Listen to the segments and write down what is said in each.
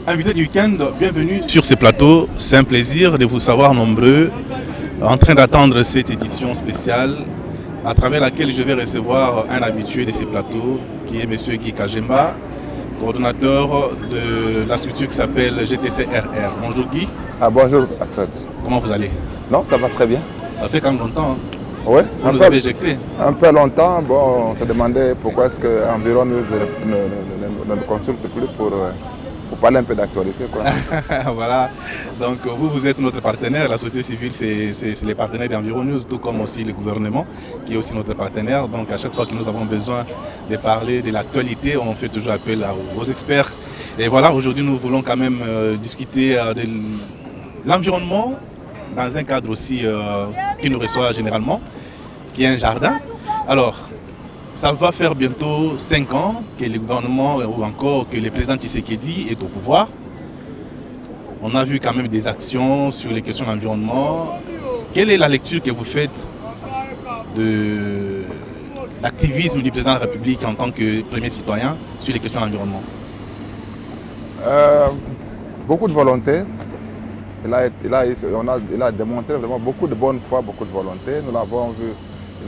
Invité du week-end, bienvenue sur ces plateaux. C'est un plaisir de vous savoir nombreux en train d'attendre cette édition spéciale à travers laquelle je vais recevoir un habitué de ces plateaux qui est M. Guy Kajemba, coordonnateur de la structure qui s'appelle GTCRR. Bonjour Guy. Bonjour Alfred. Comment vous allez? Non, ça va très bien. Ça fait quand même longtemps. Oui. Vous nous avez éjecté. Un peu longtemps. Bon, on se demandait pourquoi est-ce qu'Environ ne nous consulte plus pour parler un peu d'actualité. Voilà. Donc vous êtes notre partenaire. La société civile, c'est les partenaires d'Environ News, tout comme aussi le gouvernement, qui est aussi notre partenaire. Donc à chaque fois que nous avons besoin de parler de l'actualité, on fait toujours appel aux experts. Et voilà, aujourd'hui, nous voulons quand même discuter de l'environnement dans un cadre aussi qui nous reçoit généralement, qui est un jardin. Alors, ça va faire bientôt 5 ans que le gouvernement ou encore que le président Tshisekedi est au pouvoir. On a vu quand même des actions sur les questions de l'environnement. Quelle est la lecture que vous faites de l'activisme du président de la République en tant que premier citoyen sur les questions de l'environnement? Beaucoup de volonté. Il a démontré vraiment beaucoup de bonne foi, beaucoup de volonté. Nous l'avons vu.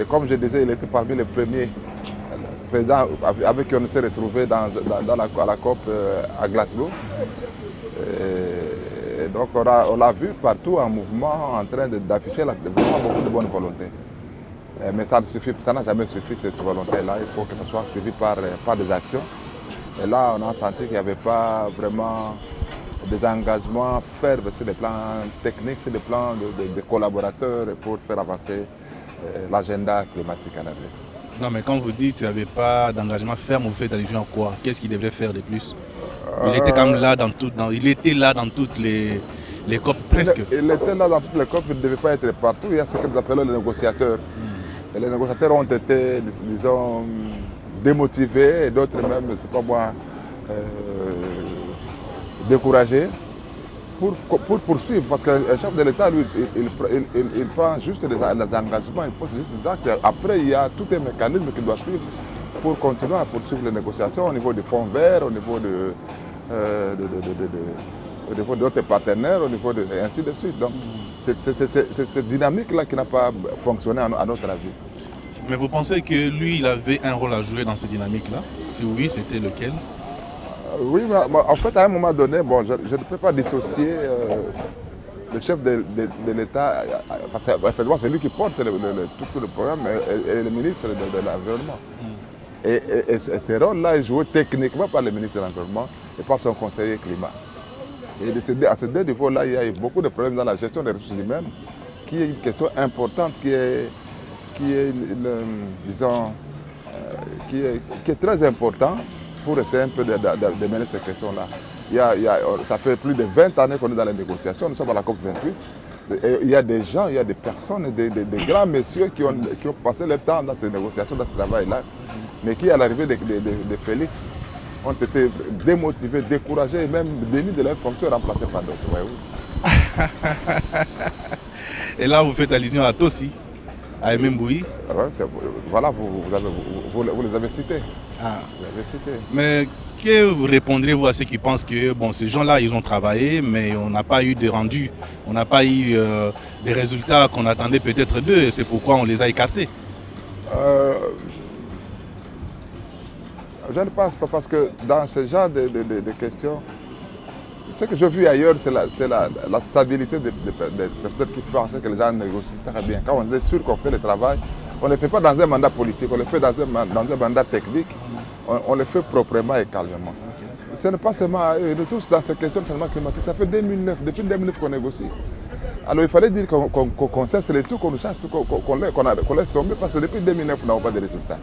Et comme je disais, il était parmi les premiers présidents avec qui on s'est retrouvé à la COP à Glasgow. Et donc on l'a vu partout en mouvement, en train d'afficher vraiment beaucoup de bonne volonté. Mais ça n'a jamais suffi cette volonté-là. Il faut que ça soit suivi par des actions. Et là, on a senti qu'il n'y avait pas vraiment des engagements fermes sur les plans techniques, sur les plans de collaborateurs pour faire avancer l'agenda climatique à la RDC. Non, mais quand vous dites qu'il n'y avait pas d'engagement ferme, vous faites allusion à quoi? Qu'est-ce qu'il devrait faire de plus? Il était quand même là il était là dans toutes les COP presque. Il était là dans toutes les COP, il ne devait pas être partout. Il y a ce que nous appelons les négociateurs. Et les négociateurs ont été, disons, démotivés et d'autres même, je ne sais pas moi, découragés pour poursuivre. Parce qu'un chef de l'État, lui, il prend juste les engagements, il pose juste des actes. Après, il y a tout un mécanisme qu'il doit suivre pour continuer à poursuivre les négociations au niveau du fonds vert, au niveau d'autres partenaires, au niveau de, et ainsi de suite. Donc, c'est cette dynamique-là qui n'a pas fonctionné à notre avis. Mais vous pensez que lui, il avait un rôle à jouer dans cette dynamique-là? Si oui, c'était lequel? Oui, mais en fait, à un moment donné, bon, je ne peux pas dissocier le chef de l'État, parce que c'est lui qui porte tout le programme, et le ministre de l'Environnement. Et ces rôles-là est joué techniquement par le ministre de l'Environnement et par son conseiller climat. Et à ces deux niveaux-là, il y a eu beaucoup de problèmes dans la gestion des ressources humaines, qui est une question importante, qui est très important pour essayer un peu de mener ces questions-là. Ça fait plus de 20 années qu'on est dans les négociations, nous sommes à la COP28. Et il y a des gens, il y a des personnes, des grands messieurs qui ont passé leur temps dans ces négociations, dans ce travail-là, mais qui, à l'arrivée de Félix, ont été démotivés, découragés et même démis de leur fonction remplacés par d'autres. Ouais, oui. Et là, vous faites allusion à Tossi, à Mbouyi. Voilà, vous les avez cités. Ah. Vous les avez cités. Mais que vous répondrez-vous à ceux qui pensent que bon, ces gens-là, ils ont travaillé, mais on n'a pas eu de rendu, on n'a pas eu des résultats qu'on attendait peut-être d'eux, et c'est pourquoi on les a écartés? Je ne pense pas, parce que dans ce genre de questions, ce que j'ai vu ailleurs, c'est la stabilité des personnes qui pensent que les gens négocient très bien. Quand on est sûr qu'on fait le travail, on ne le fait pas dans un mandat politique, on le fait dans un mandat technique, on le fait proprement et calmement. Ce n'est pas seulement nous tous dans ces questions de changement climatique, ça fait 2009, depuis 2009 qu'on négocie. Alors il fallait dire qu'on cesse les tout, qu'on chasse, qu'on laisse tomber, parce que depuis 2009, nous n'avons pas de résultats.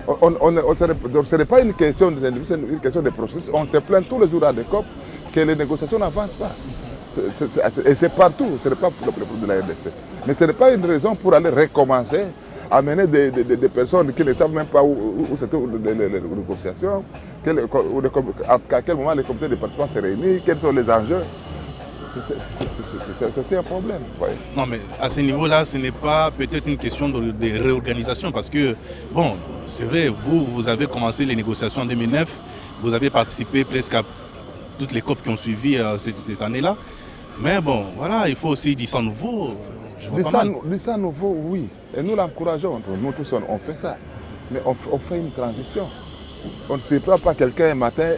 Ce n'est pas une question de processus. On se plaint tous les jours à des COP que les négociations n'avancent pas. Et c'est partout, ce n'est pas le problème de la RDC. Mais ce n'est pas une raison pour aller recommencer, amener des personnes qui ne savent même pas où c'était les négociations, à quel moment les comités de participants se réunissent, quels sont les enjeux. C'est un problème. Ouais. Non, mais à ce niveau-là, ce n'est pas peut-être une question de réorganisation, parce que, bon, c'est vrai, vous avez commencé les négociations en 2009, vous avez participé presque à toutes les COP qui ont suivi ces années-là. Mais bon, voilà, il faut aussi du sang nouveau. Du sang nouveau, oui. Et nous l'encourageons. Nous tous, on fait ça. Mais on fait une transition. On ne se prend pas quelqu'un un matin,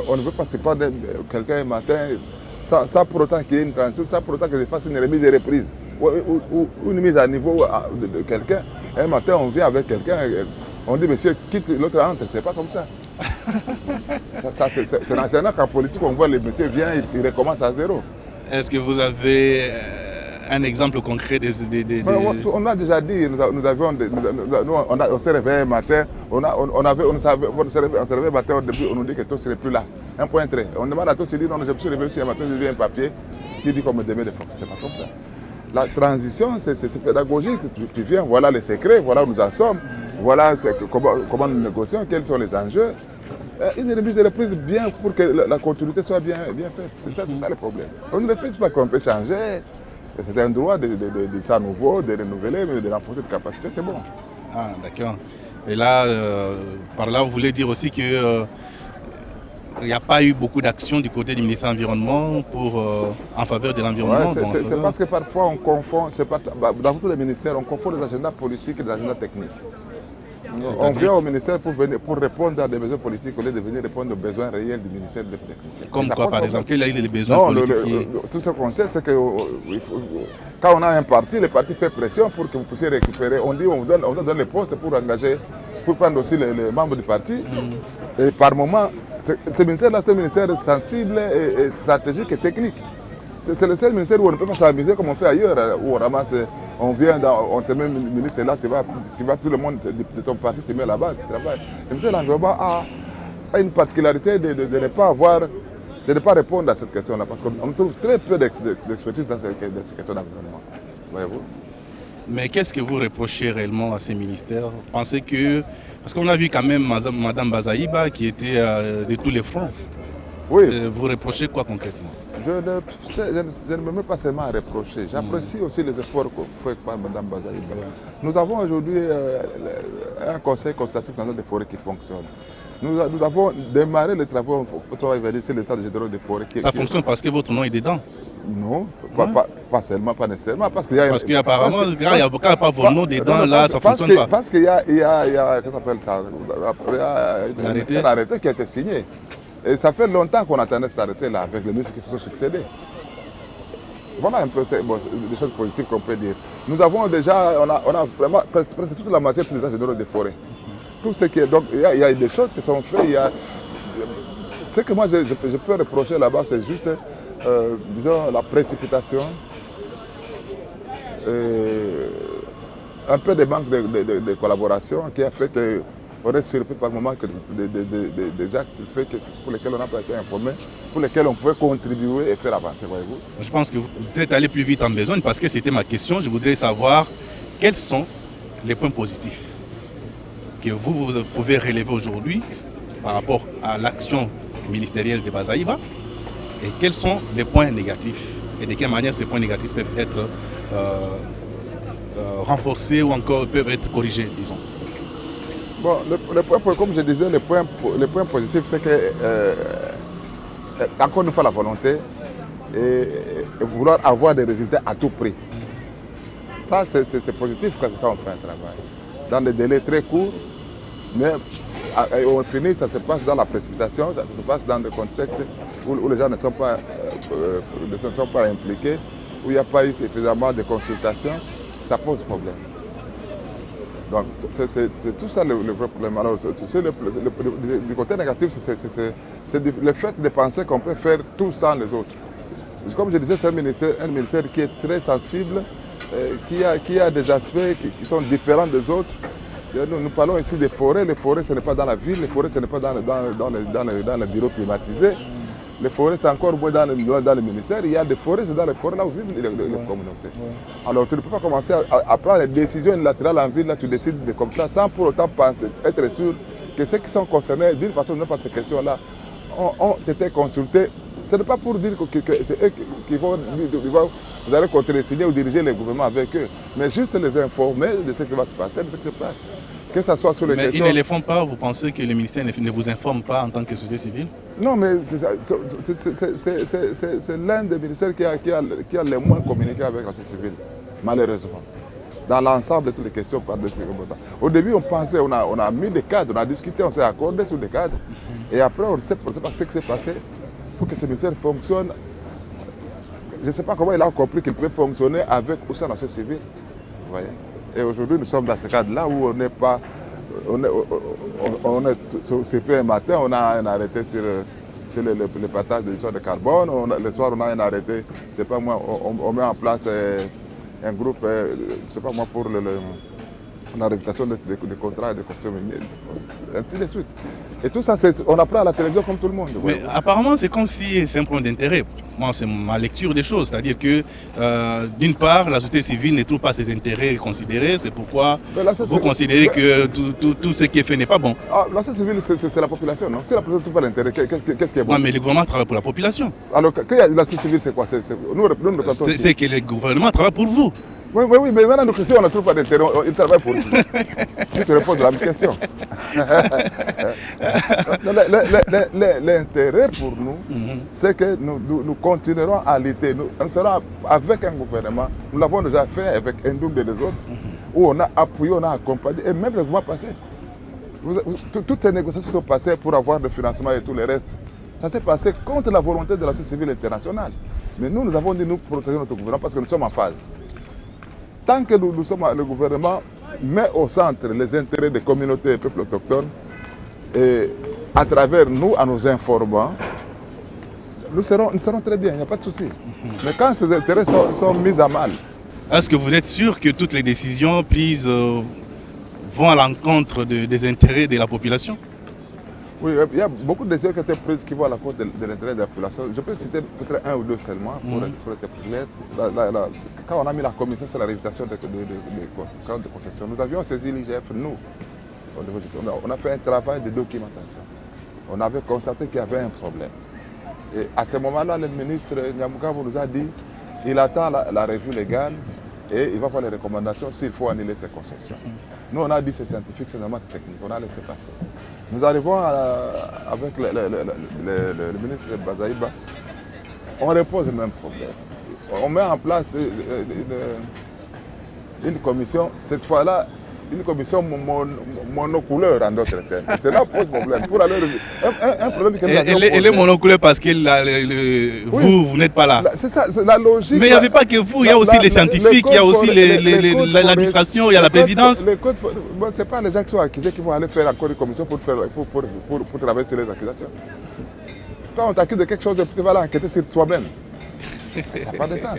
on ne veut pas se prendre quelqu'un un matin sans pour autant qu'il y ait une transition, sans pour autant que je fasse une remise et reprise. Ou une mise à niveau de quelqu'un. Un matin, on vient avec quelqu'un, on dit, monsieur, quitte l'autre entre. C'est pas comme ça. C'est national qu'en politique, on voit le monsieur vient, il recommence à zéro. Est-ce que vous avez un exemple concret On a déjà dit, on s'est réveillé un matin, on s'est réveillé un matin au début, on nous dit que tout serait plus là. Un point très. On demande à tous, il dit non, je me suis réveillé un matin, j'ai vu un papier qui dit qu'on me devait des forces. C'est pas comme ça. La transition, c'est pédagogique. Tu viens, voilà les secrets, voilà où nous en sommes, voilà comment nous négocions, quels sont les enjeux. Une remise de reprise bien pour que la continuité soit bien faite. C'est ça le problème. On ne refuse pas qu'on peut changer. C'est un droit de ça nouveau, de renouveler, mais de renforcer de capacité, c'est bon. Ah, d'accord. Et là, par là, vous voulez dire aussi que il n'y a pas eu beaucoup d'actions du côté du ministère de l'Environnement en faveur de l'environnement. Ouais, c'est parce que parfois on confond, dans tous les ministères, on confond les agendas politiques et les agendas techniques. On vient au ministère pour répondre à des besoins politiques au lieu de venir répondre aux besoins réels du ministère des techniciens. Comme quoi, par exemple? Quels sont les besoins politiques? Tout ce qu'on sait, c'est que quand on a un parti, le parti fait pression pour que vous puissiez récupérer. On dit on vous donne les postes pour engager, pour prendre aussi les membres du parti. Et par moment, ce ministère-là, c'est un ministère sensible et stratégique et technique. C'est le seul ministère où on ne peut pas s'amuser comme on fait ailleurs, où on ramasse, on vient, on te met ministre là, tu vas tout le monde de ton parti, tu te mets là-bas, tu travailles. Le ministère de l'Environnement a une particularité de ne pas répondre à cette question-là, parce qu'on trouve très peu d'expertise dans cette question d'environnement. Voyez-vous? Mais qu'est-ce que vous reprochez réellement à ces ministères? Pensez que... Parce qu'on a vu quand même Mme Bazaïba qui était de tous les fronts. Oui. Vous reprochez quoi concrètement? Je ne me mets pas seulement à reprocher. J'apprécie aussi les efforts que fait par Mme Bazaïba. Nous avons aujourd'hui un conseil consultatif national des forêts qui fonctionne. Nous avons démarré les travaux pour vérifier l'état général des forêts. Ça fonctionne parce que votre nom est dedans? Non, pas seulement, pas nécessairement. Parce qu'apparemment, quand il n'y a pas votre nom dedans, là, ça ne fonctionne pas. Parce qu'il y a, qu'est-ce qu'on appelle ça, un arrêté qui a été signé. Et ça fait longtemps qu'on attendait cet arrêté-là avec les ministres qui se sont succédés. Voilà un peu des choses positives qu'on peut dire. Nous avons déjà, on a vraiment presque toute la matière sur les généraux des forêts. Tout ce qui est, donc il y a des choses qui sont faites. Ce que moi je peux reprocher là-bas, c'est juste, disons, la précipitation, un peu de manque de collaboration qui a fait que on est surpris par moment que des actes pour lesquels on n'a pas été informé, pour lesquels on pouvait contribuer et faire avancer, voyez-vous. Je pense que vous êtes allé plus vite en besogne parce que c'était ma question. Je voudrais savoir quels sont les points positifs que vous pouvez relever aujourd'hui par rapport à l'action ministérielle de Bazaïba et quels sont les points négatifs et de quelle manière ces points négatifs peuvent être renforcés ou encore peuvent être corrigés, disons. Bon, comme je disais, les points positifs, c'est que, encore une fois, la volonté et vouloir avoir des résultats à tout prix. Ça, c'est positif quand on fait un travail. Dans des délais très courts, mais au final, ça se passe dans la précipitation, ça se passe dans des contextes où les gens ne sont pas impliqués, où il n'y a pas eu suffisamment de consultations, ça pose problème. Donc, c'est tout ça le vrai problème. Alors, du côté négatif, c'est le fait de penser qu'on peut faire tout sans les autres. Comme je disais, c'est un ministère qui est très sensible, qui a des aspects qui sont différents des autres. Nous parlons ici des forêts. Les forêts, ce n'est pas dans la ville, les forêts, ce n'est pas dans les bureaux climatisés. Les forêts, c'est encore moins dans le ministère. Il y a des forêts, c'est dans les forêts là où vivent les communautés. Alors, tu ne peux pas commencer à prendre les décisions unilatérales en ville, là, tu décides comme ça, sans pour autant penser, être sûr que ceux qui sont concernés, d'une façon ou d'une autre, par ces questions-là, ont été consultés. Ce n'est pas pour dire que c'est eux qui vont, vous allez contre-signer ou diriger les gouvernements avec eux, mais juste les informer de ce qui va se passer, de ce qui se passe. Que ce soit sur les Mais questions... ils ne les font pas, vous pensez que le ministère ne vous informe pas en tant que société civile? Non, mais c'est l'un des ministères qui a le moins communiqué avec la société civile, malheureusement. Dans l'ensemble de toutes les questions par-dessus. Au début, on pensait, on a mis des cadres, on a discuté, on s'est accordé sur des cadres. Et après, on ne sait pas ce qui s'est passé pour que ce ministère fonctionne. Je ne sais pas comment il a compris qu'il peut fonctionner avec ou sans la société civile. Vous voyez? Et aujourd'hui, nous sommes dans ce cadre-là où on n'est pas... C'est un matin, on a un arrêté sur le partage des émissions de carbone. Le soir, on a un arrêté. Je sais pas moi, on met en place un groupe, je sais pas moi, pour la réputation des contrats et des constructions minières, ainsi de suite. Et tout ça, on apprend à la télévision comme tout le monde. Mais apparemment, c'est comme si c'est un problème d'intérêt. Moi, c'est ma lecture des choses. C'est-à-dire que, d'une part, la société civile ne trouve pas ses intérêts considérés. C'est pourquoi vous considérez que tout ce qui est fait n'est pas bon. Ah, la société civile, c'est la population, non? Si la population ne trouve pas l'intérêt, qu'est-ce qui est bon? Non, mais le gouvernement travaille pour la population. Alors, la société civile, c'est quoi? C'est que le gouvernement travaille pour vous. Oui, mais maintenant, si on ne trouve pas d'intérêt, il travaille pour nous. Si tu réponds à la même question. L'intérêt pour nous, c'est que nous continuerons à lutter. Nous serons avec un gouvernement, nous l'avons déjà fait avec Ndoumbe et les autres, où on a appuyé, on a accompagné, et même le mois passé. Toutes ces négociations sont passées pour avoir le financement et tout le reste. Ça s'est passé contre la volonté de la société civile internationale. Mais nous avons dit nous protéger notre gouvernement parce que nous sommes en phase. Tant que le gouvernement met au centre les intérêts des communautés et peuples autochtones, et à travers nous, en nous informant, nous serons très bien, il n'y a pas de souci. Mais quand ces intérêts sont mis à mal... Est-ce que vous êtes sûr que toutes les décisions prises vont à l'encontre des intérêts de la population? Oui, il y a beaucoup de décisions qui ont été prises qui vont à l'encontre de l'intérêt de la population. Je peux citer peut-être un ou deux seulement pour être clair. Quand on a mis la commission sur la réputation des comptes de concession, nous avions saisi l'IGF, nous. On a fait un travail de documentation. On avait constaté qu'il y avait un problème. Et à ce moment-là, le ministre Nyamukabo nous a dit qu'il attend la revue légale et il va faire les recommandations s'il faut annuler ces concessions. Nous, on a dit c'est scientifique, c'est normal, technique. On a laissé passer. Nous arrivons avec le ministre Bazaïba, on repose le même problème. On met en place une commission, cette fois-là, une commission monocouleur en d'autres termes. Cela pose problème. Pour aller un problème que nous avions posé. Elle est monocouleur parce que vous n'êtes pas là. C'est ça, c'est la logique. Mais il n'y avait pas que vous, il y a aussi les scientifiques, il y a aussi l'administration, il y a la présidence. Ce n'est pas les gens qui sont accusés qui vont aller faire encore une commission pour travailler sur les accusations. Quand on t'accuse de quelque chose, tu vas aller enquêter sur toi-même. Ça n'a pas de sens.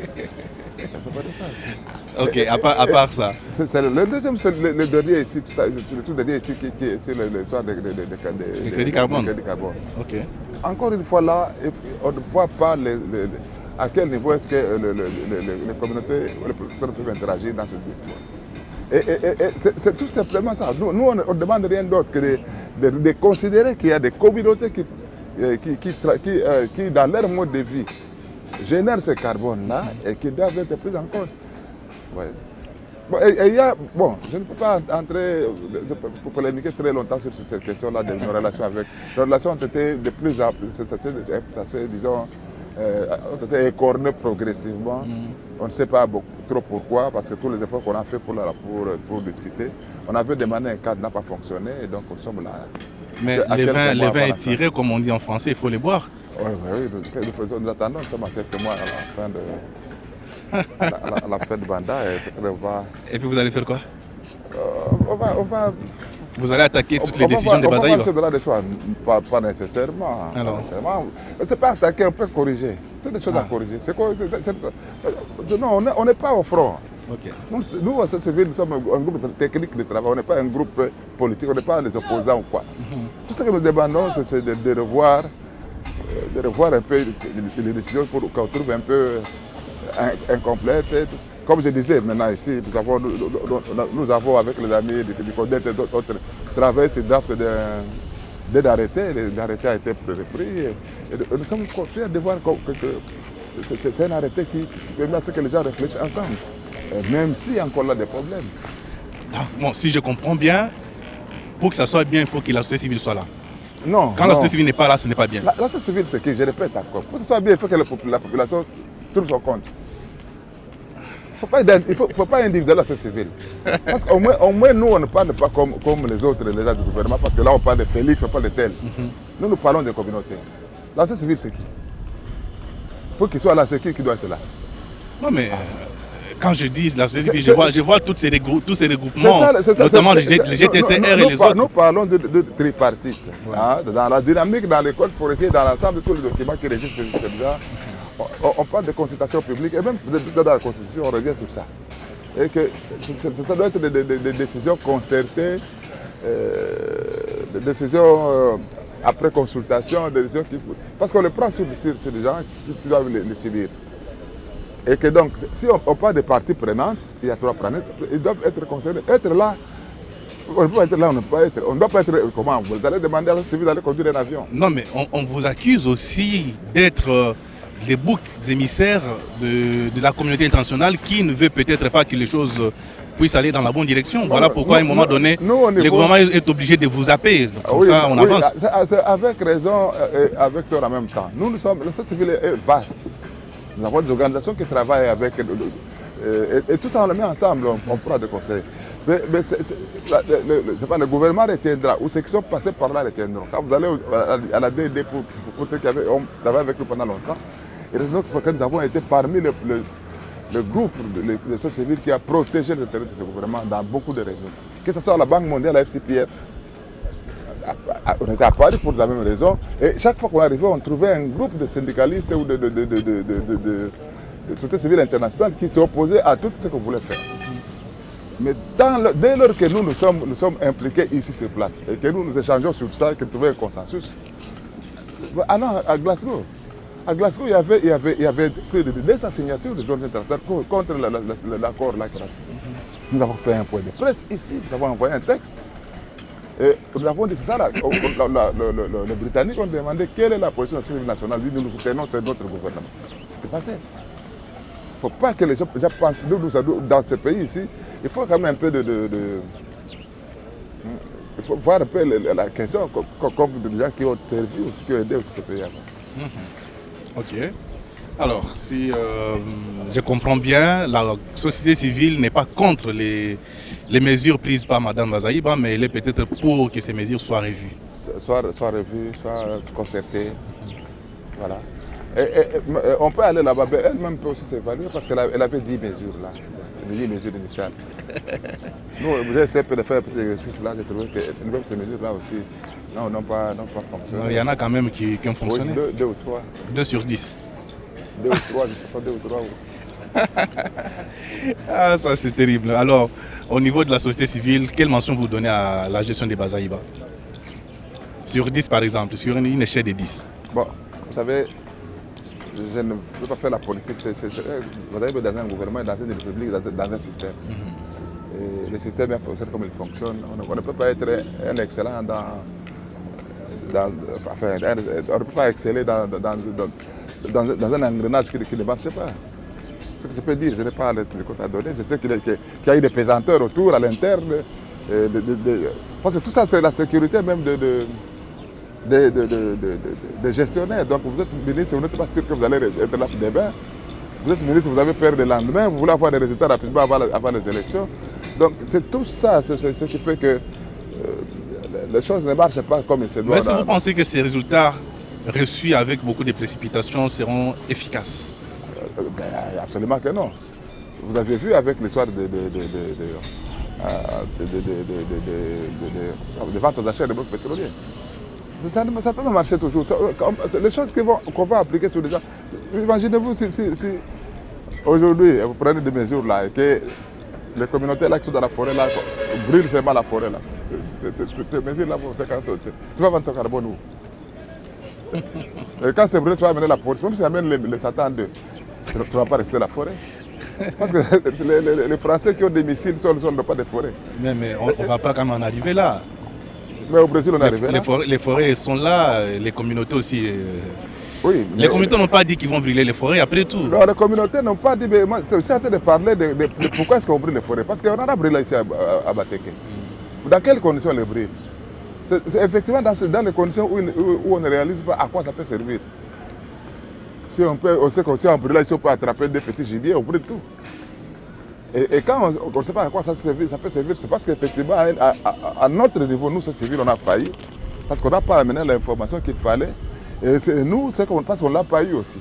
Ok, à part ça. C'est le deuxième, le dernier ici, le tout dernier ici qui est sur l'histoire des crédits carbone. Okay. Encore une fois là, on ne voit pas à quel niveau est-ce que les communautés ou les producteurs peuvent interagir dans cette question. Et c'est tout simplement ça. Nous on ne demande rien d'autre que de considérer qu'il y a des communautés qui, dans leur mode de vie, génèrent ce carbone-là et qui doivent être pris en compte. Ouais. Je ne peux pas entrer pour polémiquer très longtemps sur cette question-là de nos relations avec. Nos relations ont été de plus en plus, disons, ont été écornées progressivement. On ne sait pas trop pourquoi, parce que tous les efforts qu'on a fait pour discuter, on avait demandé un cadre, n'a pas fonctionné, et donc nous sommes là. Mais les vins est tiré, comme on dit en français, il faut les boire. Oui, nous attendons, nous sommes à quelques mois à la fin de Banda. Et puis vous allez faire quoi? On va... Vous allez attaquer toutes les décisions de Bazaïba? On va des choix, pas nécessairement. Ce n'est pas attaquer, on peut corriger. C'est des choses à corriger. Non, on n'est pas au front. Okay. Nous, à cette civile, nous sommes un groupe technique de travail, on n'est pas un groupe politique, on n'est pas les opposants ou quoi. Tout ce que nous demandons, c'est de revoir un peu les décisions pour qu'on trouve un peu incomplètes. Comme je disais, maintenant ici, nous avons avec les amis du CODET et d'autres travaillé sur le draft d'un arrêté. L'arrêté a été repris. Et nous sommes fiers de voir que c'est un arrêté qui permet à ce que les gens réfléchissent ensemble, même s'il y a encore là des problèmes. Bon, si je comprends bien, pour que ça soit bien, il faut que la société civile soit là. Non. Quand la société civile n'est pas là, ce n'est pas bien. La société civile, c'est qui? Je répète encore. Pour que ce soit bien, il faut que la population trouve son compte. Il ne faut pas individualiser la société civile. Parce qu'au moins, nous, on ne parle pas comme les autres, les gens du gouvernement, parce que là, on parle de Félix, on parle de tel. Nous parlons des communautés. La société civile, c'est qui? Pour qu'il soit là, c'est qui doit être là? Non, mais quand je dis la société civile, je vois tous ces regroupements, notamment les GTCR et les autres. Nous parlons de tripartite. Ouais. Hein, dans la dynamique, dans l'école forestière, dans l'ensemble de tous les documents qui régissent ces gens, on parle de consultation publique, et même dans la Constitution, on revient sur ça. Et que ça doit être des décisions concertées, des décisions après consultation, des décisions parce qu'on les prend sur des gens qui doivent les subir. Et que donc, si on parle des parties prenantes, il y a 3 planètes, ils doivent être concernés. Être là, on ne peut pas être là, on ne peut pas être. On ne doit pas être. Comment? Vous allez demander à la société d'aller conduire un avion. Non, mais on vous accuse aussi d'être les boucs émissaires de la communauté internationale qui ne veut peut-être pas que les choses puissent aller dans la bonne direction. Voilà pourquoi à un moment donné, le gouvernement est obligé de vous zapper. Comme ça, on avance. Avec raison et avec tort en même temps. La société civile est vaste. Nous avons des organisations qui travaillent avec... Et tout ça, on le met ensemble, on prend des conseils. Mais le gouvernement retiendra, ou ceux qui sont passés par là retiendront. Quand vous allez à la DD pour ceux qui avaient travaillé avec nous pendant longtemps, et nous avons été parmi le groupe de sociétés civiles qui a protégé le terrain de ce gouvernement dans beaucoup de régions. Que ce soit la Banque mondiale, la FCPF, on était à Paris pour la même raison. Et chaque fois qu'on arrivait, on trouvait un groupe de syndicalistes ou de sociétés civiles internationales qui s'opposaient à tout ce qu'on voulait faire. Mais dès lors que nous sommes impliqués ici sur place et que nous échangeons sur ça et que nous trouvons un consensus, à Glasgow, il y avait plus de 200 signatures de zones internationales contre l'accord là. Nous avons fait un point de presse ici, nous avons envoyé un texte. Et nous avons dit ça, les Britanniques ont demandé quelle est la position de la société nationale. Nous nous soutenons, c'est notre gouvernement. C'était passé. Il ne faut pas que les gens pensent, dans ce pays ici, il faut quand même un peu il faut voir un peu la question comme des gens qui ont servi aussi, qui ont aidé aussi ce pays. Ok. Alors, si je comprends bien, la société civile n'est pas contre les mesures prises par Mme Bazaïba, mais elle est peut-être pour que ces mesures soient revues. Soit revues, soit concertées. Voilà. Et on peut aller là-bas, mais elle-même peut aussi s'évaluer parce qu'elle avait 10 mesures là, 10 mesures initiales. Nous, j'ai essayé de faire un petit exercice là, j'ai trouvé que même ces mesures là aussi n'ont pas fonctionné. Il y en a quand même qui ont fonctionné. Oui, 2 ou 3. 2 sur 10. 2 ou 3, je ne sais pas, 2 ou 3. Ah, ça c'est terrible. Alors, au niveau de la société civile, quelle mention vous donnez à la gestion des Bazaïba? Sur 10 par exemple, sur une échelle de 10. Bon, vous savez, je ne veux pas faire la politique. Bazaïba est dans un gouvernement, dans une république, dans un système. Et le système bien fonctionne comme il fonctionne. On ne peut pas être un excellent enfin, on ne peut pas exceller dans un engrenage qui ne marche pas. Ce que je peux dire, je n'ai pas les comptes à donner. Je sais qu'il y a eu des pesanteurs autour, à l'interne. Parce que tout ça, c'est la sécurité même des gestionnaires. Donc vous êtes ministre, vous n'êtes pas sûr que vous allez être là pour demain. Vous êtes ministre, vous avez peur le lendemain, vous voulez avoir des résultats rapidement avant les élections. Donc c'est tout ça, c'est ce qui fait que les choses ne marchent pas comme il se doit. Mais est-ce que vous pensez que ces résultats reçus avec beaucoup de précipitations seront efficaces? Absolument que non. Vous avez vu avec l'histoire de ventes aux achats de blocs pétroliers. Ça peut pas marcher toujours. Les choses qu'on va appliquer sur les gens. Imaginez-vous si aujourd'hui vous prenez des mesures là et que les communautés là qui sont dans la forêt là brûlent seulement la forêt là. Ces mesures là vont faire quand tu vas vendre ton carbone où? Et quand c'est brûlé, tu vas amener la police. Même si tu amènes les satans d'eux, tu ne vas pas rester la forêt. Parce que les Français qui ont des missiles ne pas des forêts. Mais on ne va pas quand même en arriver là. Mais au Brésil, on est arrivé là. Les forêts sont là, les communautés aussi. Oui, les communautés n'ont pas dit qu'ils vont brûler les forêts après tout. Non, les communautés n'ont pas dit. Mais moi, c'est aussi en train de parler de pourquoi est-ce qu'on brûle les forêts. Parce qu'on en a brûlé ici à Bateke. Dans quelles conditions on les brûle? C'est effectivement dans les conditions où on ne réalise pas à quoi ça peut servir. Si on sait qu'on s'est brûlé, si on peut attraper des petits gibiers, on brûle tout. Et quand on ne sait pas à quoi ça peut servir, c'est parce qu'effectivement, à notre niveau, nous, civils, on a failli. Parce qu'on n'a pas amené l'information qu'il fallait. Et nous, c'est parce qu'on ne l'a pas eu aussi.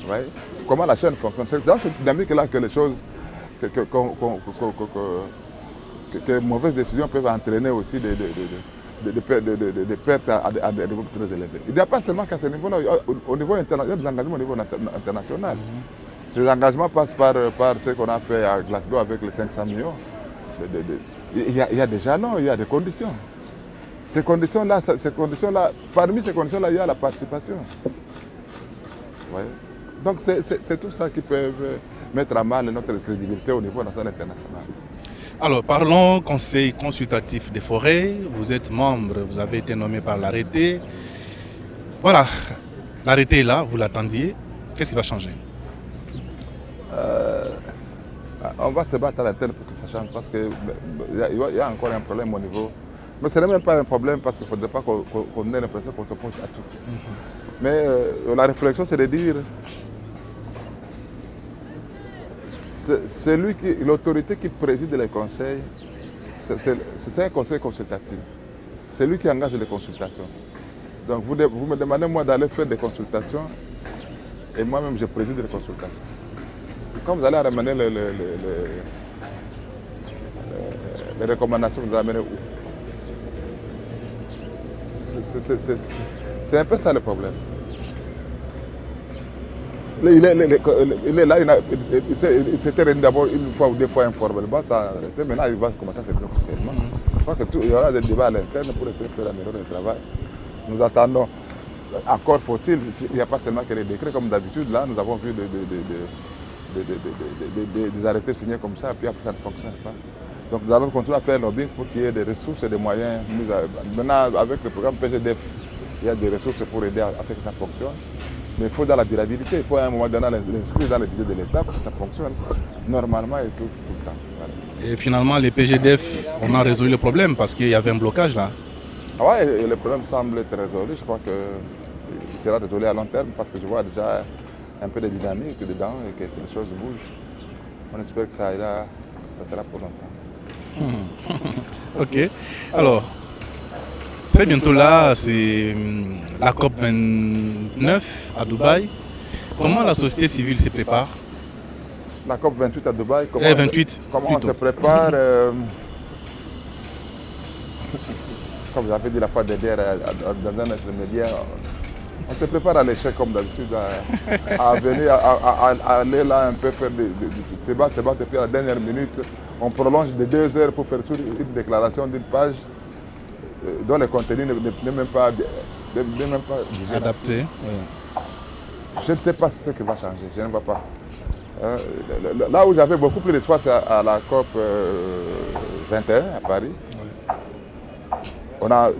Ouais. Comment la chaîne fonctionne. C'est dans cette dynamique-là que les choses, que mauvaises décisions peuvent entraîner aussi des pertes à des niveaux très élevés. Il n'y a pas seulement qu'à ce niveau-là, au niveau international, il y a des engagements au niveau international. Les engagements passent par ce qu'on a fait à Glasgow avec les 500 millions. Il y a des jalons, il y a des conditions. Ces conditions-là, parmi ces conditions-là, il y a la participation. Ouais. Donc c'est tout ça qui peut mettre à mal notre crédibilité au niveau national et international. Alors, parlons conseil consultatif des forêts. Vous êtes membre, vous avez été nommé par l'arrêté. Voilà, l'arrêté est là, vous l'attendiez. Qu'est-ce qui va changer? On va se battre à l'interne pour que ça change parce qu'il y a encore un problème au niveau. Mais ce n'est même pas un problème parce qu'il ne faudrait pas qu'on ait l'impression qu'on s'oppose à tout. Mais la réflexion, c'est de dire l'autorité qui préside les conseils, c'est un conseil consultatif. C'est lui qui engage les consultations. Donc vous me demandez moi d'aller faire des consultations et moi-même je préside les consultations. Et quand vous allez ramener les recommandations, vous amenez où? C'est un peu ça le problème. Il est là, il s'était rendu d'abord une fois ou deux fois informellement, ça a arrêté. Maintenant, il va commencer à se faire officiellement. Je crois qu'il y aura des débats à l'interne pour essayer de faire améliorer le travail. Nous attendons. Encore faut-il, il n'y a pas seulement que les décrets, comme d'habitude, là, nous avons vu des arrêtés signés comme ça, et puis après ça ne fonctionne pas. Donc nous allons continuer à faire lobbying pour qu'il y ait des ressources et des moyens. Maintenant, avec le programme PGDF, il y a des ressources pour aider à ce que ça fonctionne. Mais il faut dans la durabilité, il faut à un moment donné l'inscrire dans le budget de l'État pour que ça fonctionne normalement et tout le temps. Voilà. Et finalement, les PGDF, on a résolu le problème parce qu'il y avait un blocage là. Oui, le problème semble être résolu. Je crois qu'il sera résolu à long terme parce que je vois déjà un peu de dynamique dedans et que les choses bougent. On espère que ça sera pour longtemps. Ok. Alors, très bientôt là, c'est la COP 29 à Dubaï. Comment la société civile se prépare? La COP 28 à Dubaï, comment on se prépare comme vous avez dit la fois dernière dans un intermédiaire, on se prépare à l'échec comme d'habitude, à venir, à aller là un peu faire se battre et puis à la dernière minute, on prolonge de 2 heures pour faire une déclaration d'une page dont le contenu n'est même pas adapté. Je ne sais pas ce qui va changer, je ne vois pas. Là où j'avais beaucoup plus d'espoir, c'est à la COP 21 à Paris. On a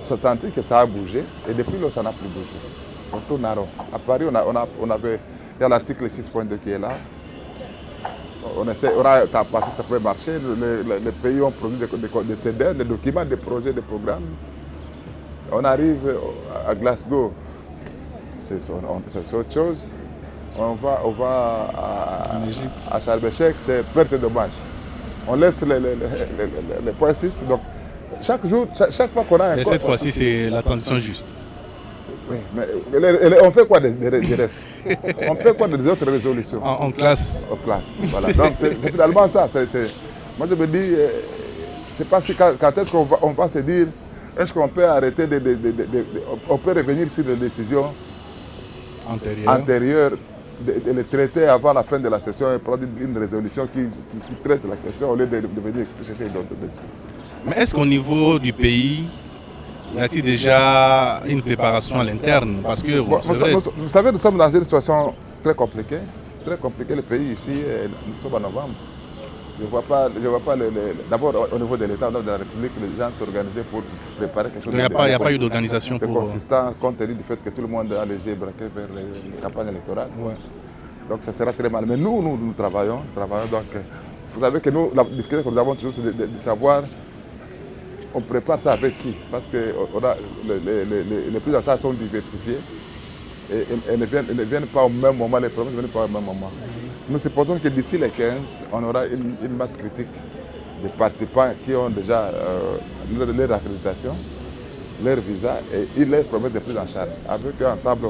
senti que ça a bougé et depuis là, ça n'a plus bougé. On tourne à rond. À Paris, il y a l'article 6.2 qui est là. On a passé, ça pouvait marcher. Les pays ont produit des CDR, des documents, des projets, des programmes. On arrive à Glasgow, c'est autre chose. On va à Sharm el-Sheikh, c'est perte de dommage. On laisse les points 6. Donc, chaque fois qu'on a un... Et cette fois-ci, c'est la transition juste. Oui, mais on fait quoi des restes? On fait quoi des autres résolutions? En classe. En classe, voilà. Donc c'est finalement ça. Moi je me dis, c'est pas si quand est-ce qu'on va se dire, est-ce qu'on peut arrêter on peut revenir sur les décisions antérieures, de les traiter avant la fin de la session et prendre une résolution qui traite la question au lieu de venir chercher d'autres décisions. Mais est-ce qu'au niveau du pays, y a-t-il déjà une préparation à l'interne? Parce que vous savez, nous sommes dans une situation très compliquée. Très compliquée, le pays ici, nous sommes en novembre. Je ne vois pas d'abord au niveau de l'État, au niveau de la République, les gens s'organiser pour préparer quelque chose. Il n'y a pas eu d'organisation consistant, compte tenu du fait que tout le monde a les yeux braqués vers les campagnes électorales. Ouais. Donc ça sera très mal. Mais nous travaillons. Donc, vous savez que nous, la difficulté que nous avons toujours, c'est de savoir on prépare ça avec qui? Parce que les prises en charge sont diversifiées et elles ne viennent pas au même moment, les problèmes ne viennent pas au même moment. Nous supposons que d'ici les 15, on aura une masse critique de participants qui ont déjà leur accréditation, leur visa et leur promesse de prise en charge. Avec eux, ensemble,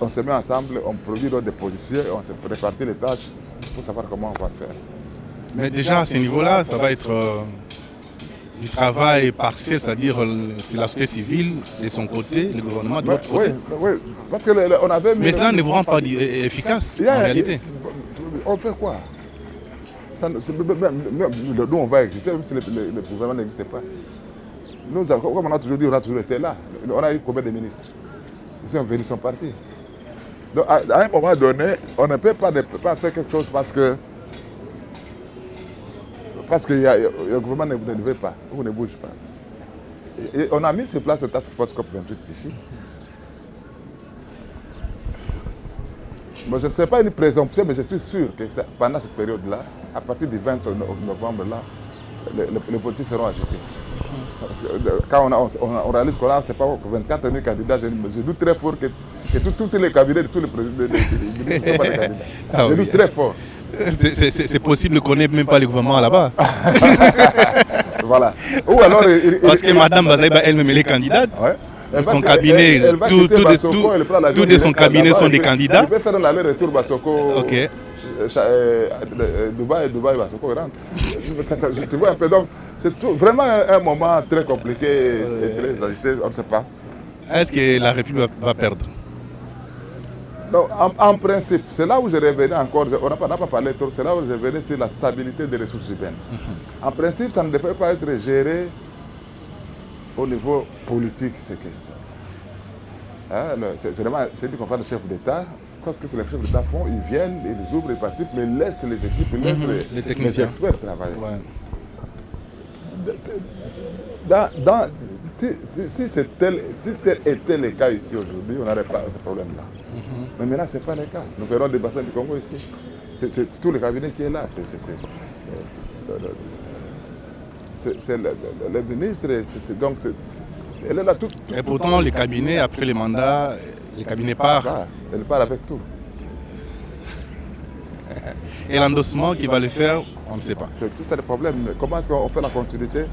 on se met ensemble, on produit nos dépositions, on se répartit les tâches pour savoir comment on va faire. Mais déjà à ce niveau-là, ça va être du travail partiel, c'est-à-dire c'est la société civile de son côté, le gouvernement de l'autre côté. Oui, parce qu'on avait mis... Mais cela ne vous rend pas efficace en réalité. On fait quoi? Nous, on va exister, même si le gouvernement n'existait pas. Nous, comme on a toujours dit, on a toujours été là. On a eu combien de ministres? Ils sont venus, ils sont partis. Donc, à un moment donné, on ne peut pas faire quelque chose parce que le gouvernement ne veut pas, ou ne bouge pas. Et on a mis sur place le Task Force COP28 ici. Moi, je ne sais pas une présomption, mais je suis sûr que pendant cette période-là, à partir du 20 novembre, là, les politiques seront agités. Quand on réalise qu'on a, c'est pas 24 000 candidats, je doute très fort que tous les cabinets de tous les présidents ne sont pas des candidats. Ah, je doute très fort. C'est possible qu'on n'ait même pas le gouvernement là-bas. Voilà. Ou alors, parce que Mme Bazaïba elle-même elle est candidate. Ouais. Son cabinet, tout de son cabinet sont des candidats. Il peut faire l'aller-retour Bassoko. Ok. Dubaï, Bassoko rentre. Tu vois un peu. Donc, c'est vraiment un moment très compliqué et très agité, on ne sait pas. Est-ce que la République va perdre? Donc, en principe, c'est là où je revenais encore, on n'a pas parlé trop, c'est là où je revenais sur la stabilité des ressources humaines. En principe, ça ne devrait pas être géré au niveau politique, ces questions. C'est vraiment, c'est dit qu'on parle de chef d'État. Qu'est-ce que les chefs d'État font? Ils viennent, ils ouvrent, ils participent, mais ils laissent les équipes, ils laissent les techniciens, les experts travailler. Ouais. Si tel était le cas ici aujourd'hui, on n'aurait pas ce problème-là. Mais maintenant, ce n'est pas le cas. Nous verrons des bassins du Congo ici. C'est tout le cabinet qui est là. C'est le ministre. Donc, elle est là tout. Et pourtant, le cabinet, après le mandat, le cabinet part. Elle part avec tout. Et l'endossement qui va le faire, on ne sait pas. C'est tout ça le problème. Comment est-ce qu'on fait la continuité?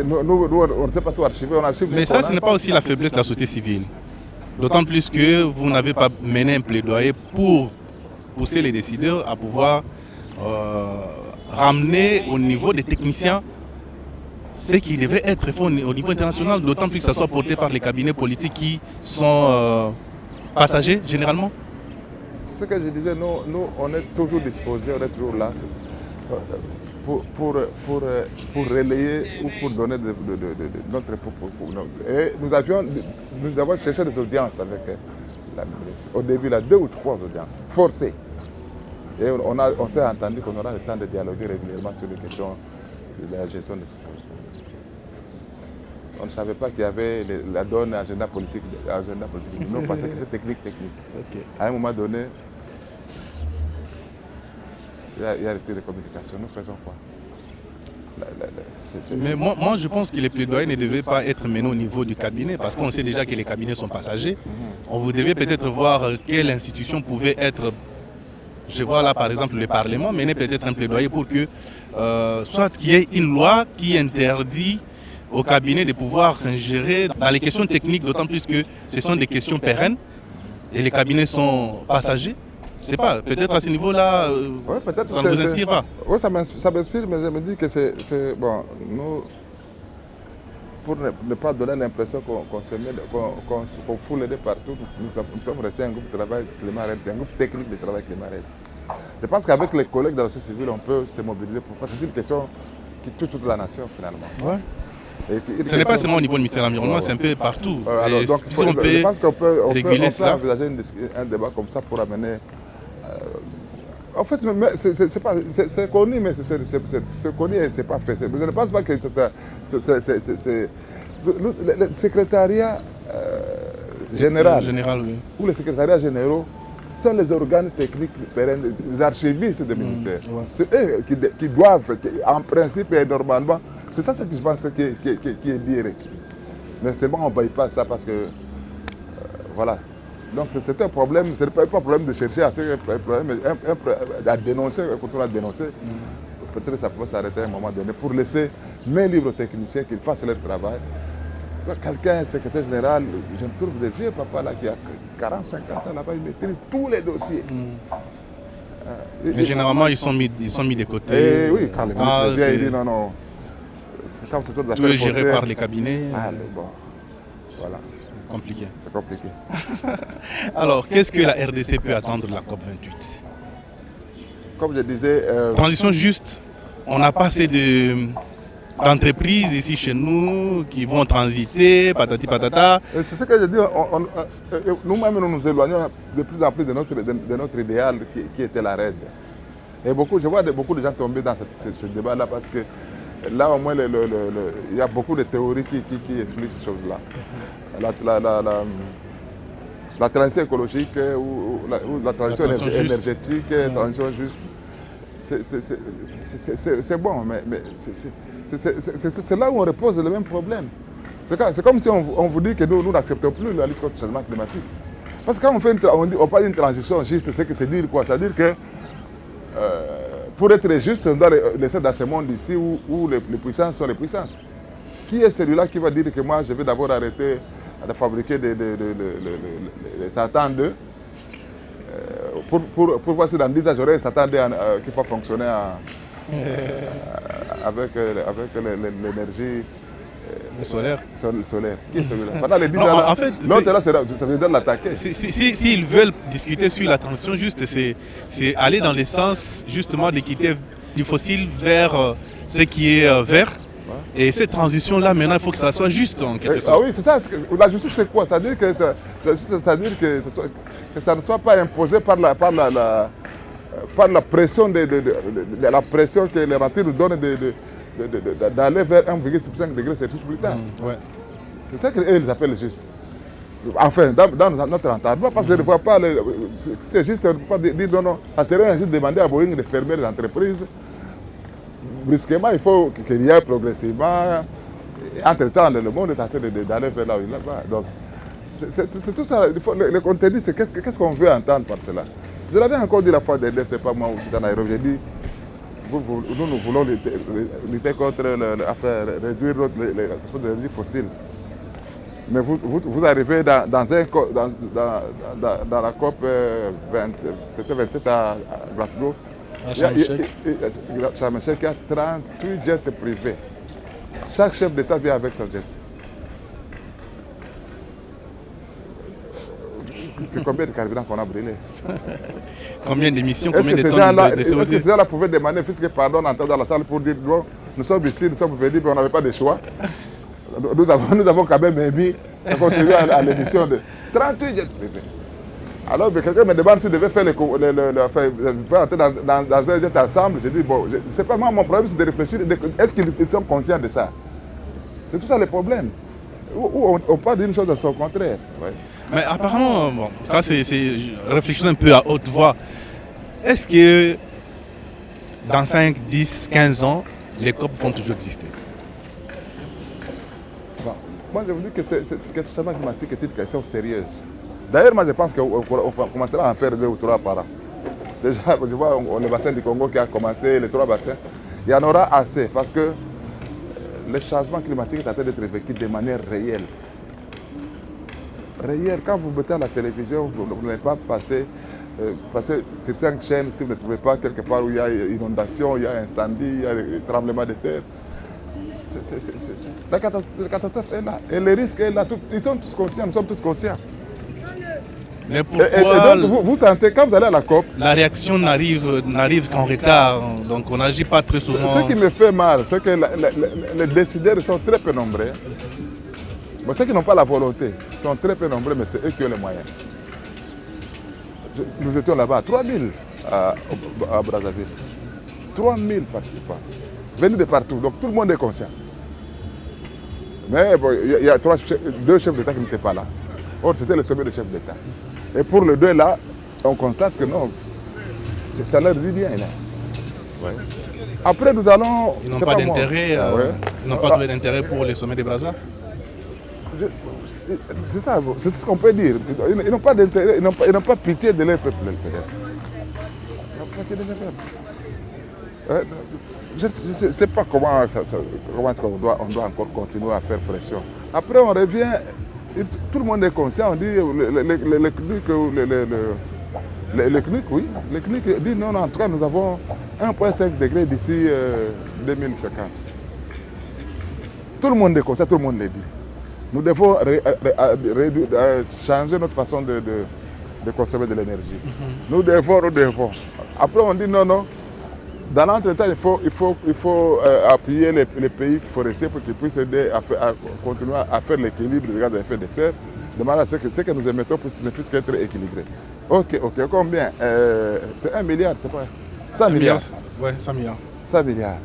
Nous, on ne sait pas tout archiver. On archive. Mais ça, ce n'est pas aussi la faiblesse de la société civile. D'autant plus que vous n'avez pas mené un plaidoyer pour pousser les décideurs à pouvoir ramener au niveau des techniciens ce qui devrait être fait au niveau international, d'autant plus que ça soit porté par les cabinets politiques qui sont passagers généralement. C'est ce que je disais, nous on est toujours disposés, on est toujours là pour relayer ou pour donner notre propos. Et nous avons cherché des audiences avec la ministre. Au début, 2 ou 3 audiences forcées. Et on s'est entendu qu'on aura le temps de dialoguer régulièrement sur les questions de la gestion de ces choses. On ne savait pas qu'il y avait la donne agenda politique. Nous, on pensait que c'est technique. Okay. À un moment donné, il y a rupture de communication. Nous faisons quoi? Mais moi, je pense que les plaidoyers ne devaient pas être menés au niveau du cabinet, parce qu'on sait déjà que les cabinets sont passagers. On vous devait peut-être voir quelle institution pouvait être... Je vois là, par exemple, le Parlement mener peut-être un plaidoyer pour que, soit qu'il y ait une loi qui interdit au cabinet de pouvoir s'ingérer dans les questions techniques, d'autant plus que ce sont des questions pérennes et les cabinets sont passagers. Je ne sais pas, peut-être à ce niveau-là, ça ne vous inspire pas? Oui, ça m'inspire, mais je me dis que c'est bon, nous, pour ne pas donner l'impression qu'on fout les deux partout, nous sommes restés un groupe de travail Climat-RED, un groupe technique de travail Climat-RED. Je pense qu'avec les collègues de la société civile, on peut se mobiliser parce que c'est une question qui touche toute la nation finalement. Ouais. Ce n'est pas seulement au niveau du ministère de l'Environnement, c'est un peu partout. Donc, si on peut je pense qu'on peut cela. envisager un débat comme ça pour amener... en fait, c'est connu, mais c'est connu et ce n'est pas fait. Je ne pense pas que c'est... Le secrétariat général oui. Ou les secrétariats généraux sont les organes techniques pérennes, les archivistes des ministères. Ouais. C'est eux qui doivent, en principe et normalement, C'est ça ce que je pense qui est direct. Mais seulement on ne paye pas ça parce que, voilà. Donc c'est un problème, ce n'est pas un problème de chercher à faire un problème, à dénoncer, quand on a dénoncé, peut-être ça peut s'arrêter à un moment donné pour laisser mes libres techniciens qu'ils fassent leur travail. Quelqu'un, secrétaire général, je me trouve des vieux papas là qui a 40, 50 ans là-bas, ils maîtrisent tous les dossiers. Mais généralement, ils sont mis de côté. Et oui, quand le ministre vient, il dit non, c'est comme ce sont des tout est géré par les cabinets. Ah, bon, voilà. C'est compliqué. C'est compliqué. Alors, qu'est-ce que la RDC peut attendre de la COP28? Comme je disais... Transition juste, on n'a pas assez d'entreprises ici chez nous qui vont transiter, patati patata. C'est ce que je dis, nous-mêmes nous éloignons de plus en plus de notre idéal qui était la RAID. Et je vois beaucoup de gens tomber dans ce débat-là parce que là au moins il y a beaucoup de théories qui expliquent ces choses-là. La transition écologique ou la transition énergétique, la transition juste, c'est bon, mais c'est là où on repose le même problème. C'est comme si on vous dit que nous n'acceptons plus la lutte contre le changement climatique. Parce que quand on parle d'une transition juste, c'est dire quoi? C'est-à-dire que pour être juste, on doit laisser dans ce monde ici où les puissances sont les puissances. Qui est celui-là qui va dire que moi je vais d'abord arrêter de fabriquer des Satan 2 pour voir si dans 10 ans j'aurai un Satan 2 qui va fonctionner avec l'énergie solaire. Qui est celui-là? Pendant les 10 ans, en fait, l'autre là, ça veut dire l'attaquer. S'ils veulent discuter sur la transition juste, c'est aller dans le sens justement de quitter du fossile vers ce qui est vert. Et cette transition-là, maintenant, il faut que ça soit juste en quelque sorte. Ah oui, c'est ça. La justice, c'est quoi? C'est-à-dire que ça ne soit pas imposé par la pression, la pression que les natures nous donnent d'aller vers 1,5 degré Celsius plus tard. Ouais. C'est ça qu'ils appellent juste. Enfin, dans notre entendement, parce que ne vois pas, c'est juste pas dire non, ça serait juste demander à Boeing de fermer les entreprises. Brusquement, il faut qu'il y ait progressivement. Entre-temps, le monde est en train d'aller vers là où il va. Donc, c'est tout ça. Le contenu, c'est qu'est-ce qu'on veut entendre par cela. Je l'avais encore dit la fois dernière, c'est pas moi aussi dans Nairobi. J'ai dit, nous voulons lutter contre, réduire les énergies fossiles. Mais vous arrivez dans la COP 27 à Glasgow. Sharm el-Sheikh, il y a 38 jets privés. Chaque chef d'État vient avec son jet. C'est combien de carburant qu'on a brûlé? Combien d'émissions, combien de tonnes de CO2? Est-ce que ces gens-là pouvaient demander, puisque pardon, entrer dans la salle pour dire bon, nous sommes ici, nous sommes venus, mais on n'avait pas de choix. Nous avons quand même émis, contribué à l'émission de 38 jets privés. Alors, quelqu'un me demande s'il devait faire entrer dans un jet ensemble. Je dis, bon, c'est pas moi, mon problème, c'est de réfléchir. Est-ce qu'ils sont conscients de ça? C'est tout ça le problème. On parle d'une chose à son contraire. Ouais. Mais apparemment, bon, ça c'est réfléchir un peu à haute voix. Est-ce que dans 5, 10, 15 ans, les COP vont toujours exister? Bon, moi, je vous dis que le changement climatique est une question sérieuse. D'ailleurs, moi, je pense qu'on commencera à en faire 2 ou 3 par an. Déjà, je vois le bassin du Congo qui a commencé, les 3 bassins. Il y en aura assez parce que le changement climatique est en train d'être vécu de manière réelle. Réelle, quand vous mettez à la télévision, vous n'allez pas passer sur 5 chaînes si vous ne trouvez pas quelque part où il y a inondation, il y a incendie, il y a tremblement de terre. La catastrophe est là. Et le risque est là. Ils sont tous conscients, nous sommes tous conscients. Mais pourquoi et donc, vous sentez, quand vous allez à la COP, la réaction n'arrive qu'en retard, donc on n'agit pas très souvent. Ce qui me fait mal, c'est que les décideurs sont très peu nombreux. Bon, ceux qui n'ont pas la volonté sont très peu nombreux, mais c'est eux qui ont les moyens. Nous étions là-bas à 3000 à Brazzaville. 3000 participants, venus de partout, donc tout le monde est conscient. Mais bon, il y a 2 chefs d'État qui n'étaient pas là. Or, c'était le sommet des chefs d'État. Et pour les 2 là, on constate que non, ça leur dit bien là. Ouais. Après, nous allons... Ils n'ont pas d'intérêt, ils n'ont pas trouvé d'intérêt pour les sommets des Brazza. C'est ça, c'est ce qu'on peut dire. Ils n'ont pas d'intérêt, ils n'ont pas pitié de leur peuple. Ils n'ont pas pitié de leur peuple. Je ne sais pas comment est-ce qu'on doit encore continuer à faire pression. Après, on revient, tout le monde est conscient, on dit le CNUC, oui. Le CNUC dit non, en tout cas, nous avons 1,5 degré d'ici 2050. Tout le monde est conscient, tout le monde le dit. Nous devons changer notre façon de consommer de l'énergie. Nous devons. Après, on dit non. Dans l'entretemps, il faut appuyer les pays forestiers pour qu'ils puissent aider à continuer à faire l'équilibre des gaz à effet de serre, de manière à ce que ce que nous émettons ne puisse qu'être équilibré. Ok, combien c'est 1 milliard, c'est pas 100 milliards. Oui, 100 milliards. 100 milliards.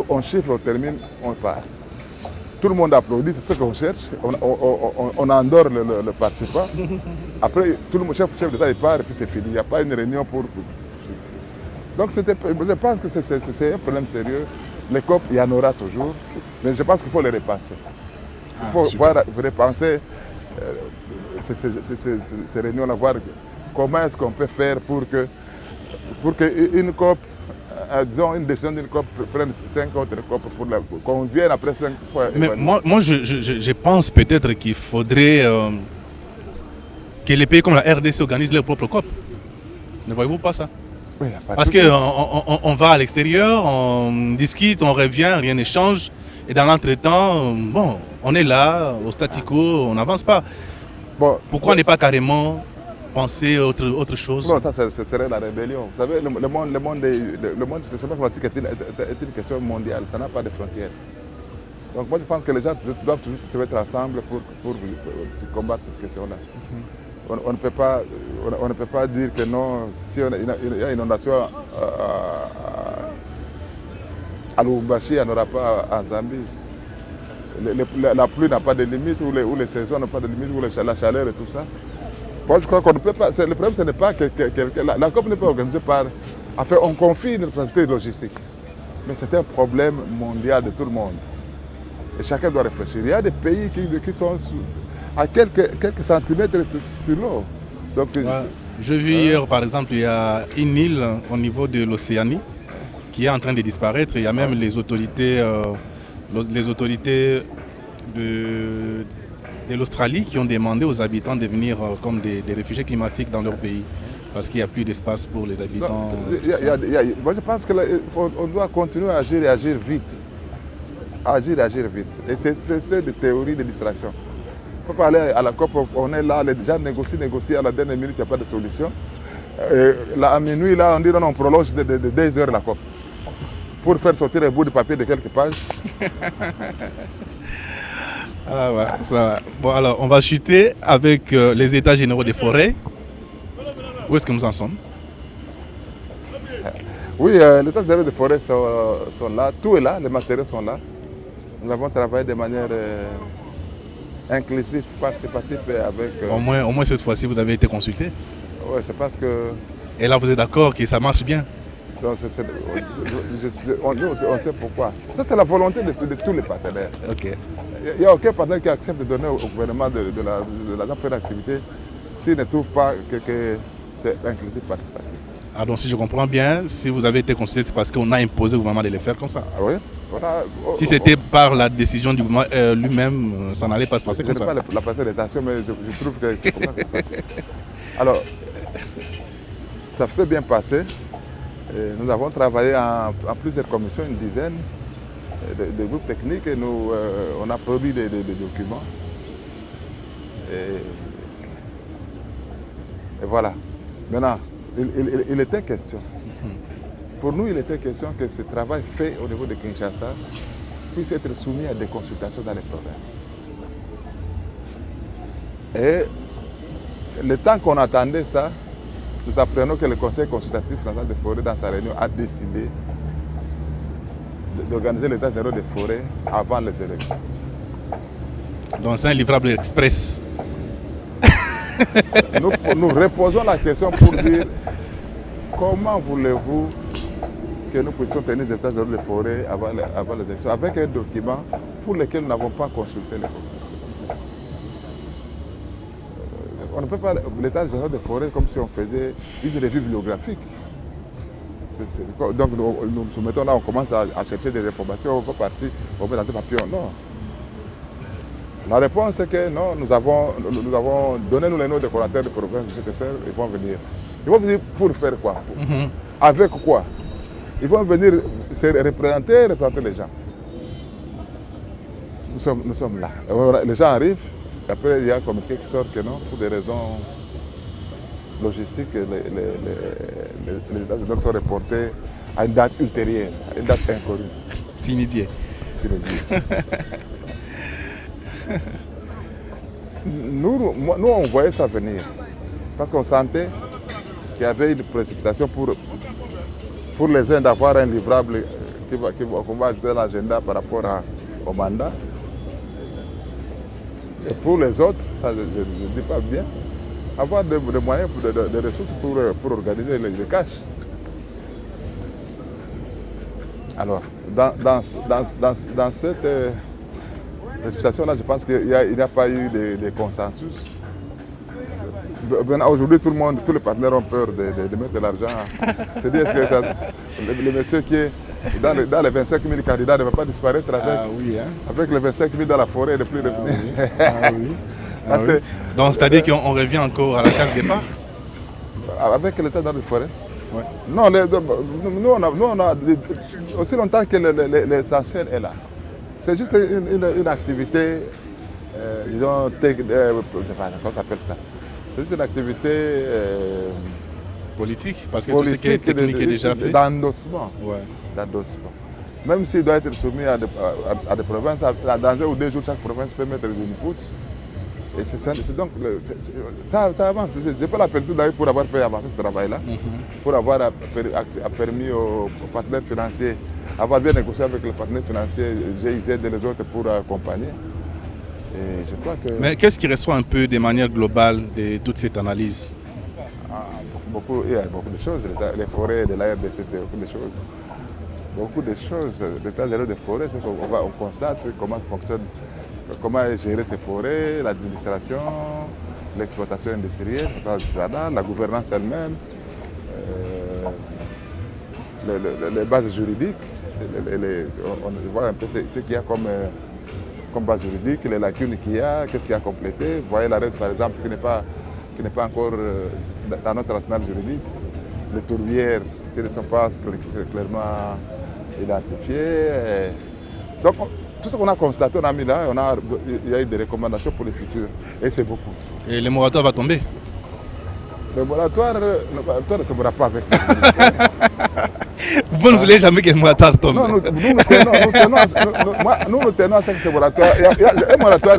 On chiffre, on termine, on part. Tout le monde applaudit, c'est ce qu'on cherche. On endort le participant. Après, tout le monde, chef d'État, il part et puis c'est fini. Il n'y a pas une réunion pour... Donc je pense que c'est un problème sérieux. Les COP, il y en aura toujours. Mais je pense qu'il faut les repenser. Il faut repenser ces réunions-là, voir comment est-ce qu'on peut faire pour qu'une COP, disons une décision d'une COP prenne 5 autres COP pour qu'on vienne après 5 fois. Mais moi je pense peut-être qu'il faudrait que les pays comme la RDC organisent leur propre COP. Ne voyez-vous pas ça? Oui, parce qu'on va à l'extérieur, on discute, on revient, rien ne change. Et dans l'entretemps, bon, on est là, au statu quo, on n'avance pas. Bon, pourquoi n'est pas carrément penser autre chose? Non, ça serait la rébellion. Vous savez, le monde climatique est une question mondiale, ça n'a pas de frontières. Donc moi je pense que les gens doivent toujours se mettre ensemble pour combattre cette question-là. On ne peut pas dire que non, si il y a une inondation à Lubumbashi, il n'y en aura pas en Zambie. La pluie n'a pas de limite, ou les saisons n'ont pas de limite, ou la chaleur et tout ça. Moi je crois qu'on ne peut pas. Le problème ce n'est pas que la COP n'est pas organisée par... Enfin, on confie une responsabilité logistique. Mais c'est un problème mondial de tout le monde. Et chacun doit réfléchir. Il y a des pays qui sont à quelques centimètres sur l'eau. Je vis hier, par exemple, il y a une île au niveau de l'Océanie qui est en train de disparaître. Il y a même les autorités de l'Australie qui ont demandé aux habitants de venir comme des réfugiés climatiques dans leur pays parce qu'il n'y a plus d'espace pour les habitants. Moi, je pense qu'on doit continuer à agir et agir vite. Et c'est des théories de distraction. Il faut pas aller à la COP, on est là, les gens négocient, à la dernière minute, il n'y a pas de solution. Là, à minuit, là, on dit non, on prolonge de 2 heures la COP pour faire sortir un bout de papier de quelques pages. Ah ouais, ça va. Bon, alors, on va chuter avec les états généraux des forêts. Où est-ce que nous en sommes? Oui, les états généraux des forêts sont là, tout est là, les matériaux sont là. Nous avons travaillé de manière inclusive, participative avec... Au moins cette fois-ci, vous avez été consulté? Oui, c'est parce que... Et là, vous êtes d'accord que ça marche bien? Donc, on sait pourquoi. Ça, c'est la volonté de tous les partenaires. Okay. Il n'y a aucun partenaire qui accepte de donner au gouvernement de l'argent pour l'activité s'il ne trouve pas que c'est inclusif participatif. Ah, donc si je comprends bien, si vous avez été consulté, c'est parce qu'on a imposé au gouvernement de le faire comme ça? Ah oui. Voilà. Si c'était par la décision du gouvernement lui-même, ça n'allait pas se passer comme ça? Je n'ai pas la partie d'étation, mais je trouve que c'est comme ça que ça se passe. Alors, ça s'est bien passé. Et nous avons travaillé en plusieurs commissions, une dizaine de groupes techniques, et on a produit des documents. Et voilà. Maintenant, il était question. Pour nous, il était question que ce travail fait au niveau de Kinshasa puisse être soumis à des consultations dans les provinces. Et le temps qu'on attendait ça, nous apprenons que le Conseil consultatif national des forêts, dans sa réunion, a décidé d'organiser les états généraux des forêts avant les élections. Donc c'est un livrable express. Nous reposons la question pour dire comment voulez-vous que nous puissions tenir des états généraux de forêt avant les élections, avec un document pour lequel nous n'avons pas consulté les populations. On ne peut pas l'état général de forêt comme si on faisait une revue bibliographique. Donc nous nous soumettons là, on commence à chercher des informations, on va partir, on met dans des papiers, non. La réponse est que non, nous avons donné nous les noms des coordinateurs de province de GTCR, ils vont venir. Ils vont venir pour faire quoi? Avec quoi? Ils vont venir se représenter les gens. Nous sommes là. Les gens arrivent, et après il y a un communiqué qui sort que non, pour des raisons logistiques, les états sont reportés à une date ultérieure, à une date inconnue. Sinidie. Nous, on voyait ça venir, parce qu'on sentait qu'il y avait une précipitation pour les uns d'avoir un livrable qu'on va ajouter à l'agenda par rapport au mandat. Et pour les autres, ça je ne dis pas bien, avoir des moyens, des ressources pour organiser les cash. Alors, dans cette précipitation-là, je pense qu'il n'y a pas eu de consensus. Aujourd'hui, tous les partenaires ont peur de mettre de l'argent. C'est-à-dire que le monsieur qui est dans les 25 000 candidats ne va pas disparaître avec les 25 000 dans la forêt, le plus revenu. Donc, c'est-à-dire qu'on revient encore à la case départ? Avec l'état dans les forêts? Ouais. Non, nous, on a aussi longtemps que l'essentiel est là. C'est juste une activité, disons, je ne sais pas comment on appelle ça. C'est juste une activité politique, parce que tout ce qui est technique est déjà fait. D'endossement. Ouais. D'endossement. Même s'il doit être soumis à des provinces, dans 1 ou 2 jours, chaque province peut mettre des inputs. Et c'est donc, ça avance. Je n'ai pas la pénalité d'ailleurs pour avoir fait avancer ce travail-là, pour avoir permis aux partenaires financiers, avoir bien négocié avec les partenaires financiers, GIZ et les autres pour accompagner. Et je crois que... Mais qu'est-ce qui reçoit un peu de manière globale de toute cette analyse? Il y a beaucoup de choses. Les forêts de la RDC, c'est beaucoup de choses. Beaucoup de choses. L'état général des forêts, c'est qu'on constate comment fonctionne, comment gérer ces forêts, l'administration, l'exploitation industrielle, la gouvernance elle-même, les bases juridiques. On voit un peu ce qu'il y a comme base juridique, les lacunes qu'il y a, qu'est-ce qu'il y a à compléter. Vous voyez l'arrêt par exemple qui n'est pas encore dans notre arsenal juridique, les tourbières qui ne sont pas clairement identifiées. Donc tout ce qu'on a constaté, on a mis là, il y a eu des recommandations pour le futur et c'est beaucoup. Et le moratoire va tomber? Le moratoire ne tombera pas avec ça. Vous ne voulez jamais que le moratoire tombe? Non, nous tenons à ce que ce moratoire. Un moratoire,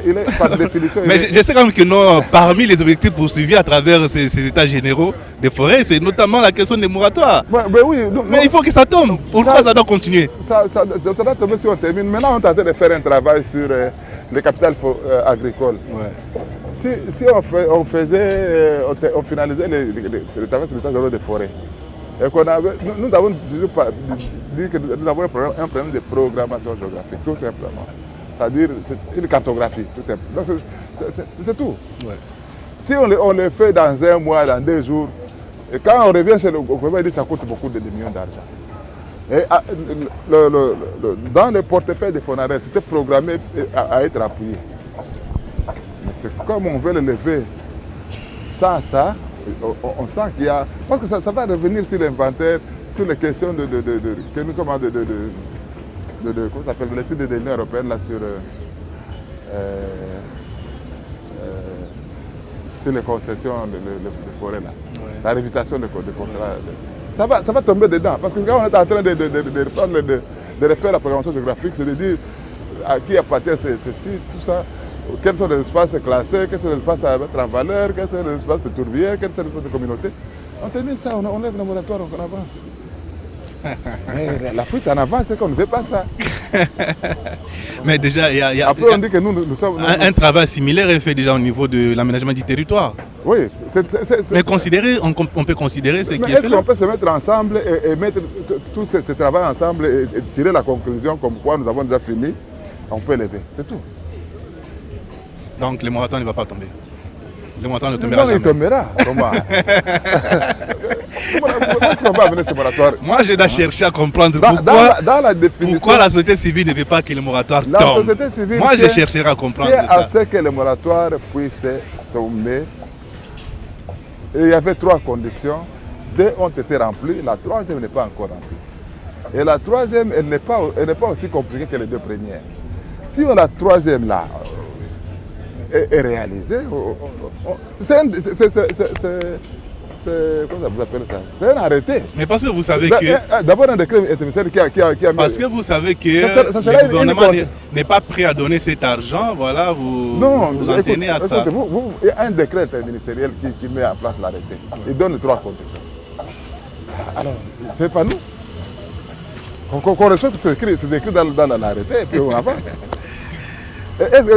il est par définition. Mais je sais quand même que non, parmi les objectifs poursuivis à travers ces états généraux des forêts, c'est notamment la question des moratoires. Mais il faut que ça tombe. Pourquoi ça doit continuer? Ça doit tomber si on termine. Maintenant, on est en train de faire un travail sur le capital agricole. Ouais. Si on finalisait le travail sur l'état général des forêts, et nous avons dit que nous avons un problème de programmation géographique, tout simplement. C'est-à-dire une cartographie, tout simplement. C'est tout. Ouais. Si on le fait dans 1 mois, dans 2 jours, et quand on revient chez le gouvernement, il dit que ça coûte beaucoup de millions d'argent. Et dans le portefeuille de Fonarel, c'était programmé à être appuyé. Mais c'est comme on veut le lever sans ça, on sent qu'il y a... Parce que ça va revenir sur l'inventaire, sur les questions que nous sommes en comment ça s'appelle, l'étude de l'Union européenne là, sur les concessions de forêt là. Ouais. La révision des contrats. Ça va tomber dedans. Parce que quand on est en train de refaire la programmation géographique, c'est de dire à qui appartient ceci, tout ça. Quels sont les espaces classés, quels sont les espaces à mettre en valeur, quels sont les espaces de tourbières, quels sont les espaces de communauté. On termine ça, on lève le moratoire, on avance. Mais la fuite en avant, c'est qu'on ne veut pas ça. Mais déjà, il y a après, on dit que nous sommes... Un travail similaire est fait déjà au niveau de l'aménagement du territoire. Oui. Mais on peut considérer ce qui est fait. Est-ce qu'on peut se mettre ensemble et mettre tout ce travail ensemble et tirer la conclusion comme quoi nous avons déjà fini, on peut l'aider, c'est tout. Donc le moratoire ne va pas tomber. Le moratoire ne tombera jamais. Non, il tombera. Comment est-ce qu'on va amener ce moratoire? Moi, je dois chercher à comprendre pourquoi la société civile ne veut pas que le moratoire tombe. La société civile moi, je chercherai à comprendre ça. À ce que le moratoire puisse tomber. Et il y avait 3 conditions. 2 ont été remplies, la 3e n'est pas encore remplie. Et la 3e, elle n'est pas aussi compliquée que les 2 premières. Si on la 3e là est réalisée, comment vous appelez ça? C'est un arrêté. Mais parce que vous savez que... D'abord un décret interministériel qui a mis... Parce que vous savez que le gouvernement n'est pas prêt à donner cet argent, voilà, vous en tenez à ça. Il y a un décret interministériel qui met en place l'arrêté. Il donne 3 conditions. Alors, c'est pas nous. Qu'on respecte ce qui est écrit dans l'arrêté et puis on avance.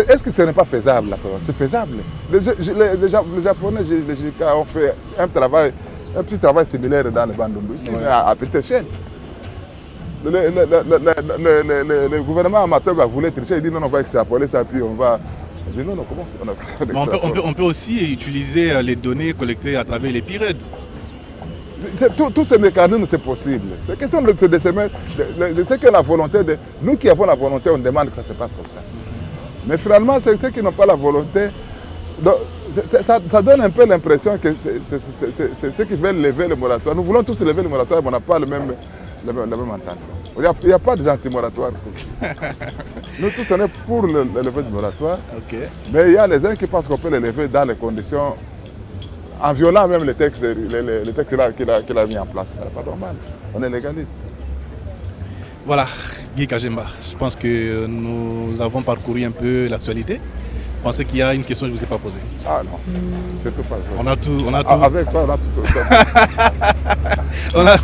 Est-ce que ce n'est pas faisable là? C'est faisable. Les Japonais, les JK ont fait un petit travail similaire dans le Bandundu, ici, à petite échelle. Le gouvernement amateur voulait tricher, il dit non, on va extrapoler ça, puis on va... Il dit non, comment on peut aussi utiliser les données collectées à travers les pirates. Tous ces mécanismes, c'est possible. C'est question de se mettre... C'est que la volonté de... Nous qui avons la volonté, on demande que ça se passe comme ça. Mais finalement, c'est ceux qui n'ont pas la volonté. Donc, ça donne un peu l'impression que c'est ceux qui veulent lever le moratoire. Nous voulons tous lever le moratoire, mais on n'a pas le même entente. Il n'y a pas de anti-moratoire. Nous tous, on est pour le lever du moratoire. Okay. Mais il y a les uns qui pensent qu'on peut le lever dans les conditions, en violant même les textes qu'il a mis en place. Ce n'est pas normal. On est légaliste. Voilà, Guy Kajemba, je pense que nous avons parcouru un peu l'actualité. Je pensais qu'il y a une question que je ne vous ai pas posée. Ah non, surtout pas. On a tout. Avec toi, on a tout.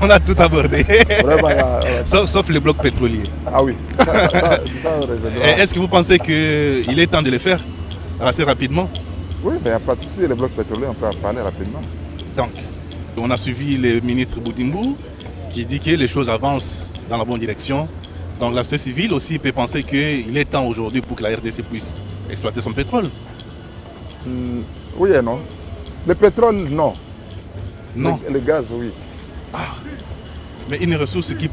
on a tout abordé. Vraiment, sauf le bloc pétrolier. Ah oui. Est-ce que vous pensez qu'il est temps de le faire assez rapidement? Oui, mais il n'y a pas de souci. Le bloc pétrolier, on peut en parler rapidement. Donc, on a suivi le ministre Boutimbou qui dit que les choses avancent dans la bonne direction. Donc la société civile aussi peut penser qu'il est temps aujourd'hui pour que la RDC puisse exploiter son pétrole. Oui et non. Le pétrole, non. Non. Le gaz, oui. Ah. Mais une ressource qui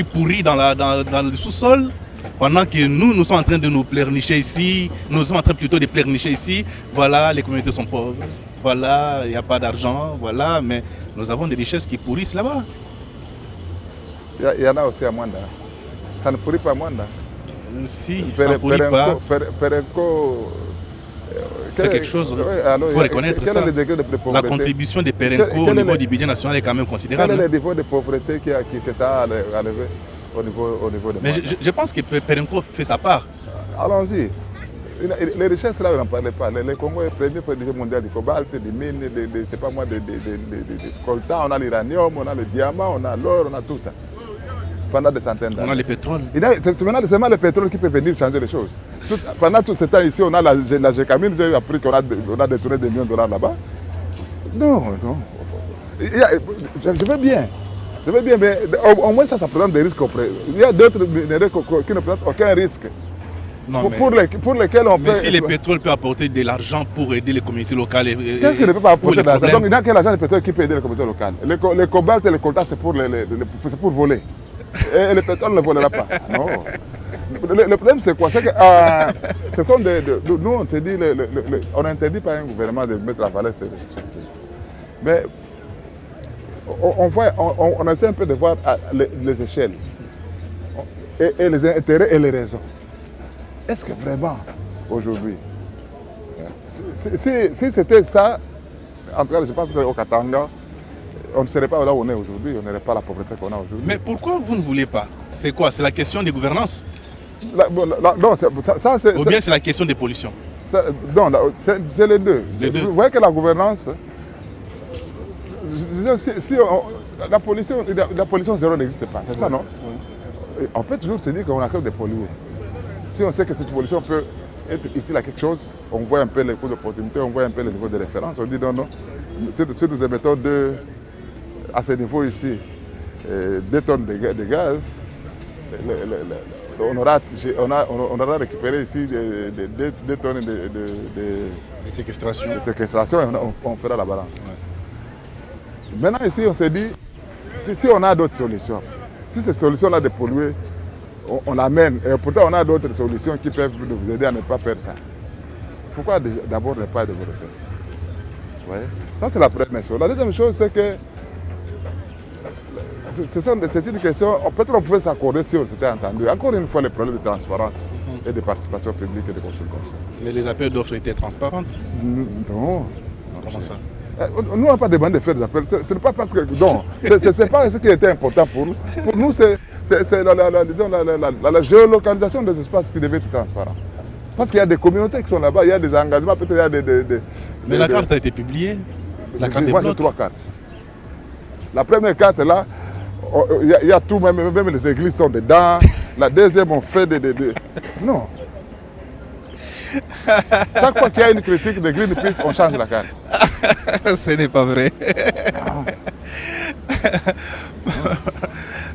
pourrit dans le sous-sol, pendant que nous sommes en train de nous pleurnicher ici, nous sommes en train plutôt de pleurnicher ici. Voilà, les communautés sont pauvres. Voilà, il n'y a pas d'argent. Voilà, mais nous avons des richesses qui pourrissent là-bas. Il y en a aussi à Mwanda. Ça ne pourrit pas à Mwanda. Si, ça ne pourrit pas. Perenco... C'est quelque chose, il faut reconnaître ça. La contribution de Perenco au niveau du budget national est quand même considérable. Quel est le niveau de pauvreté que ça a relevé au niveau de Mwanda? Mais je pense que Perenco fait sa part. Allons-y. Les richesses là, on n'en parlait pas. Le Congo est premier producteur mondial du cobalt, des mines, c'est pas moi, de coltan, on a l'uranium, on a le diamant, on a l'or, on a tout ça. Pendant des centaines d'années. On a le pétrole. C'est seulement le pétrole qui peut venir changer les choses. Pendant tout ce temps ici, on a la GECAMIN, j'ai appris qu'on a détourné des millions de dollars là-bas. Non. Je veux bien. Mais au moins ça présente des risques. Il y a d'autres minéraux qui ne présentent aucun risque. Non, pour lesquels on peut... Mais si le pétrole peut apporter de l'argent pour aider les communautés locales... Qu'est-ce qu'il ne peut pas apporter de l'argent? Donc, dans quel argent le pétrole qui peut aider les communautés locales? Le cobalt et le coltan, c'est pour voler. Et le pétrole ne volera pas. Non. Le problème, c'est quoi? C'est que ce sont nous, on se dit, on n'interdit pas un gouvernement de mettre la valeur sur les structures. Mais on essaie un peu de voir les échelles et les intérêts et les raisons. Est-ce que vraiment, aujourd'hui, si c'était ça, en tout cas, je pense qu'au Katanga, on ne serait pas là où on est aujourd'hui, on n'aurait pas la pauvreté qu'on a aujourd'hui. Mais pourquoi vous ne voulez pas? C'est quoi? C'est la question de gouvernance? Non, ou bien c'est la question des pollutions? Non, c'est les deux. Vous voyez que la gouvernance, la pollution zéro n'existe pas, c'est ça, non? On peut toujours se dire qu'on a quand même des pollués. Si on sait que cette pollution peut être utile à quelque chose, on voit un peu les coûts d'opportunité, on voit un peu le niveau de référence. On dit non, non, si nous émettons à ce niveau ici 2 tonnes de gaz, on aura récupéré ici 2 tonnes Les séquestrations. de séquestration et on fera la balance. Ouais. Maintenant ici, on s'est dit, si on a d'autres solutions, si cette solution-là de polluer, on l'amène, et pourtant on a d'autres solutions qui peuvent vous aider à ne pas faire ça. Pourquoi d'abord ne pas développer ça? Vous voyez? Ça, c'est la première chose. La deuxième chose, c'est que c'est une question, peut-être on pouvait s'accorder si on s'était entendu. Encore une fois, les problèmes de transparence et de participation publique et de consultation. Mais les appels d'offres étaient transparentes. Non. Comment ça? Nous, on n'a pas demandé de faire des appels. Ce n'est pas parce que. Non, ce n'est pas ce qui était important pour nous. Pour nous, c'est la géolocalisation des espaces qui devait être transparent. Parce qu'il y a des communautés qui sont là-bas, il y a des engagements, peut-être il y a des. Mais la carte a été publiée. La carte des Moi, j'ai blocs. 3 cartes. La première carte, là, il y a tout, même les églises sont dedans. La deuxième, on fait des. Non. Chaque fois qu'il y a une critique de Greenpeace, on change la carte. Ce n'est pas vrai.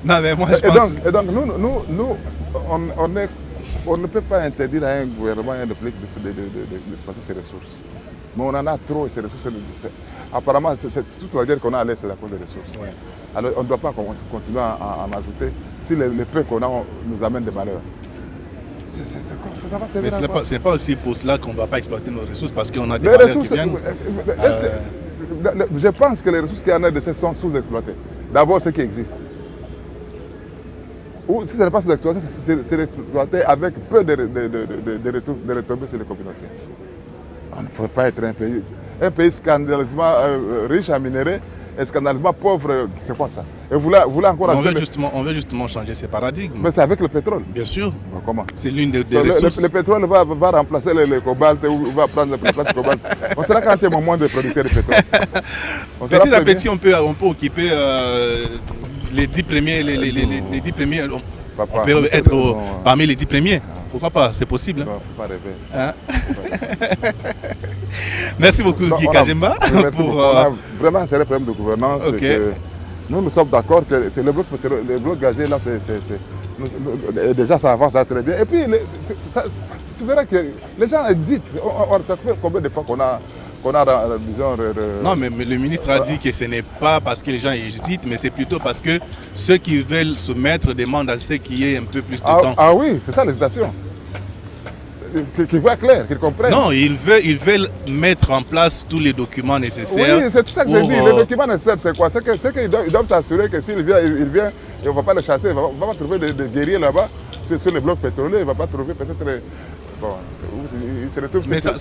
Non, mais moi je pense. Et donc nous on ne peut pas interdire à un gouvernement et un pays d'exploiter ses ressources. Mais on en a trop et ces ressources. Apparemment, c'est toute la guerre qu'on a à l'Est, c'est à cause des ressources. Ouais. Alors on ne doit pas continuer à en ajouter si les peu qu'on a nous amènent des malheurs. Ça va servir Mais à quoi? ce n'est pas aussi pour cela qu'on ne va pas exploiter nos ressources parce qu'on a des Les valeurs ressources, qui viennent. je pense que les ressources qu'il y en a de ces sont sous-exploitées. D'abord, ce qui existe. Ou si ce n'est pas sous-exploité, c'est exploité avec peu de retombées sur les communautés. On ne pourrait pas être un pays scandaleusement riche en minerais et scandaleusement pauvre. C'est quoi ça? Et vous voulez encore On veut justement changer ces paradigmes. Mais c'est avec le pétrole. Bien sûr. Mais comment? C'est l'une des ressources. Le pétrole va remplacer le cobalt ou va prendre la place du cobalt. On sera quand même moins de producteurs de pétrole. Petit à petit, on peut occuper les 10 premiers. Les 10 premiers Papa, on peut être parmi les 10 premiers. Pourquoi pas? C'est possible. Non, faut pas rêver. Hein? Merci beaucoup, Guy Kajemba. On a vraiment un sérieux problème de gouvernance. Okay. Nous sommes d'accord que c'est le bloc gazier là, déjà ça avance très bien. Et puis, tu verras que les gens hésitent. Ça fait combien de fois qu'on a disons, Non, mais le ministre a dit que ce n'est pas parce que les gens hésitent, mais c'est plutôt parce que ceux qui veulent se mettre demandent à ce qu'il y ait un peu plus de temps. Ah oui, c'est ça l'hésitation. Qu'ils voient clair, qu'ils comprennent. Non, ils veulent mettre en place tous les documents nécessaires. Oui, c'est tout ça que j'ai dit. Les documents nécessaires, c'est quoi? C'est qu'ils doivent s'assurer que s'il vient, et on ne va pas le chasser. Il ne va pas trouver des guerriers là-bas sur les blocs pétroliers. Il ne va pas trouver peut-être. Bon, il se retrouve. Mais ça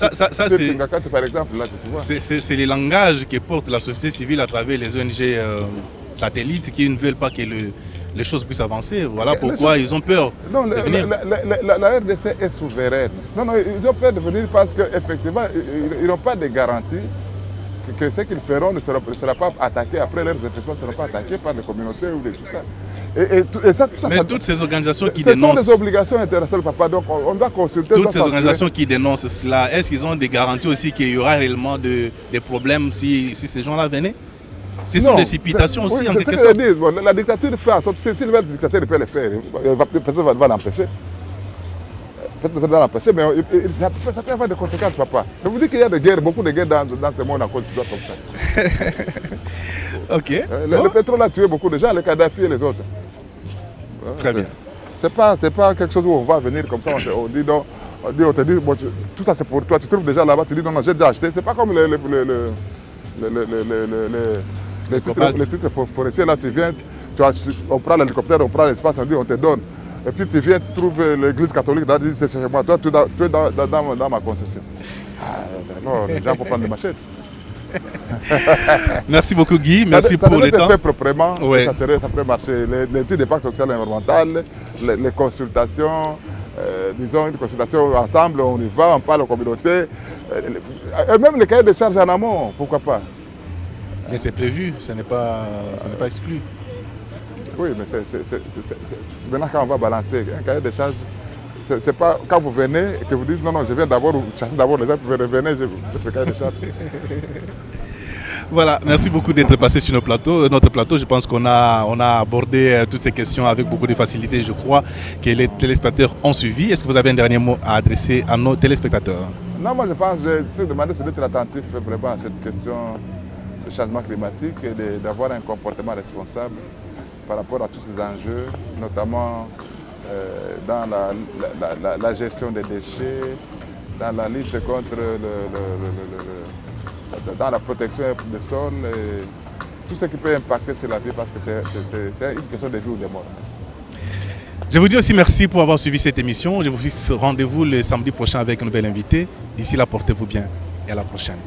c'est. Par exemple, là, tu vois. C'est les langages que porte la société civile à travers les ONG satellites qui ne veulent pas que les choses puissent avancer. Voilà pourquoi ils ont peur de venir. La RDC est souveraine. Non, ils ont peur de venir parce qu'effectivement, ils n'ont pas de garantie que ce qu'ils feront ne sera pas attaqué. Après, leurs effectifs ne seront pas attaqués par les communautés ou tout ça. Mais toutes ces organisations qui dénoncent... Ce sont des obligations internationales, papa. Donc, on doit consulter... Toutes ces organisations qui dénoncent cela, est-ce qu'ils ont des garanties aussi qu'il y aura réellement des problèmes si ces gens-là venaient? Ce sont des supputations aussi, en quelque sorte. Bon, la dictature fait en sorte, s'il veut le dictateur, il peut le faire. Peut-être va l'empêcher. Peut-être va l'empêcher, mais ça peut avoir des conséquences, papa. Je vous dis qu'il y a des guerres, beaucoup de guerres dans ce monde à cause de comme ça. Ok. Le pétrole a tué beaucoup de gens, les Kadhafi et les autres. Très bien. C'est pas quelque chose où on va venir comme ça, on dit non. On te dit, bon, tout ça c'est pour toi, tu trouves déjà là-bas, tu dis non, j'ai déjà acheté. C'est pas comme les titres forestiers, là tu viens, on prend l'hélicoptère, on prend l'espace, on te donne. Et puis tu viens, tu trouves l'église catholique, tu dis c'est chez moi, toi tu es dans ma concession. Non, les gens vont prendre des machettes. Merci beaucoup Guy, merci pour le temps. Ça devait être fait proprement, ouais. Ça pourrait marcher. L'étude d'impact social et environnemental, les consultations, disons une consultation ensemble, on y va, on parle aux communautés. Et même les cahiers de charges en amont, pourquoi pas? Mais c'est prévu, ce n'est pas exclu. Oui, mais c'est maintenant quand on va balancer un cahier de charges, c'est pas quand vous venez et que vous dites non, je viens d'abord chasser d'abord les gens, vous revenez, je fais cahier de charge. Voilà, merci beaucoup d'être passé sur notre plateau. Je pense qu'on a abordé toutes ces questions avec beaucoup de facilité. Je crois que les téléspectateurs ont suivi. Est-ce que vous avez un dernier mot à adresser à nos téléspectateurs? Non, moi je pense, je demandé d'être attentif vraiment à cette question du changement climatique et d'avoir un comportement responsable par rapport à tous ces enjeux, notamment dans la gestion des déchets, dans la lutte contre dans la protection des sols, tout ce qui peut impacter sur la vie parce que c'est une question de vie ou de mort. Je vous dis aussi merci pour avoir suivi cette émission. Je vous fixe rendez-vous le samedi prochain avec un nouvel invité. D'ici là, portez-vous bien et à la prochaine.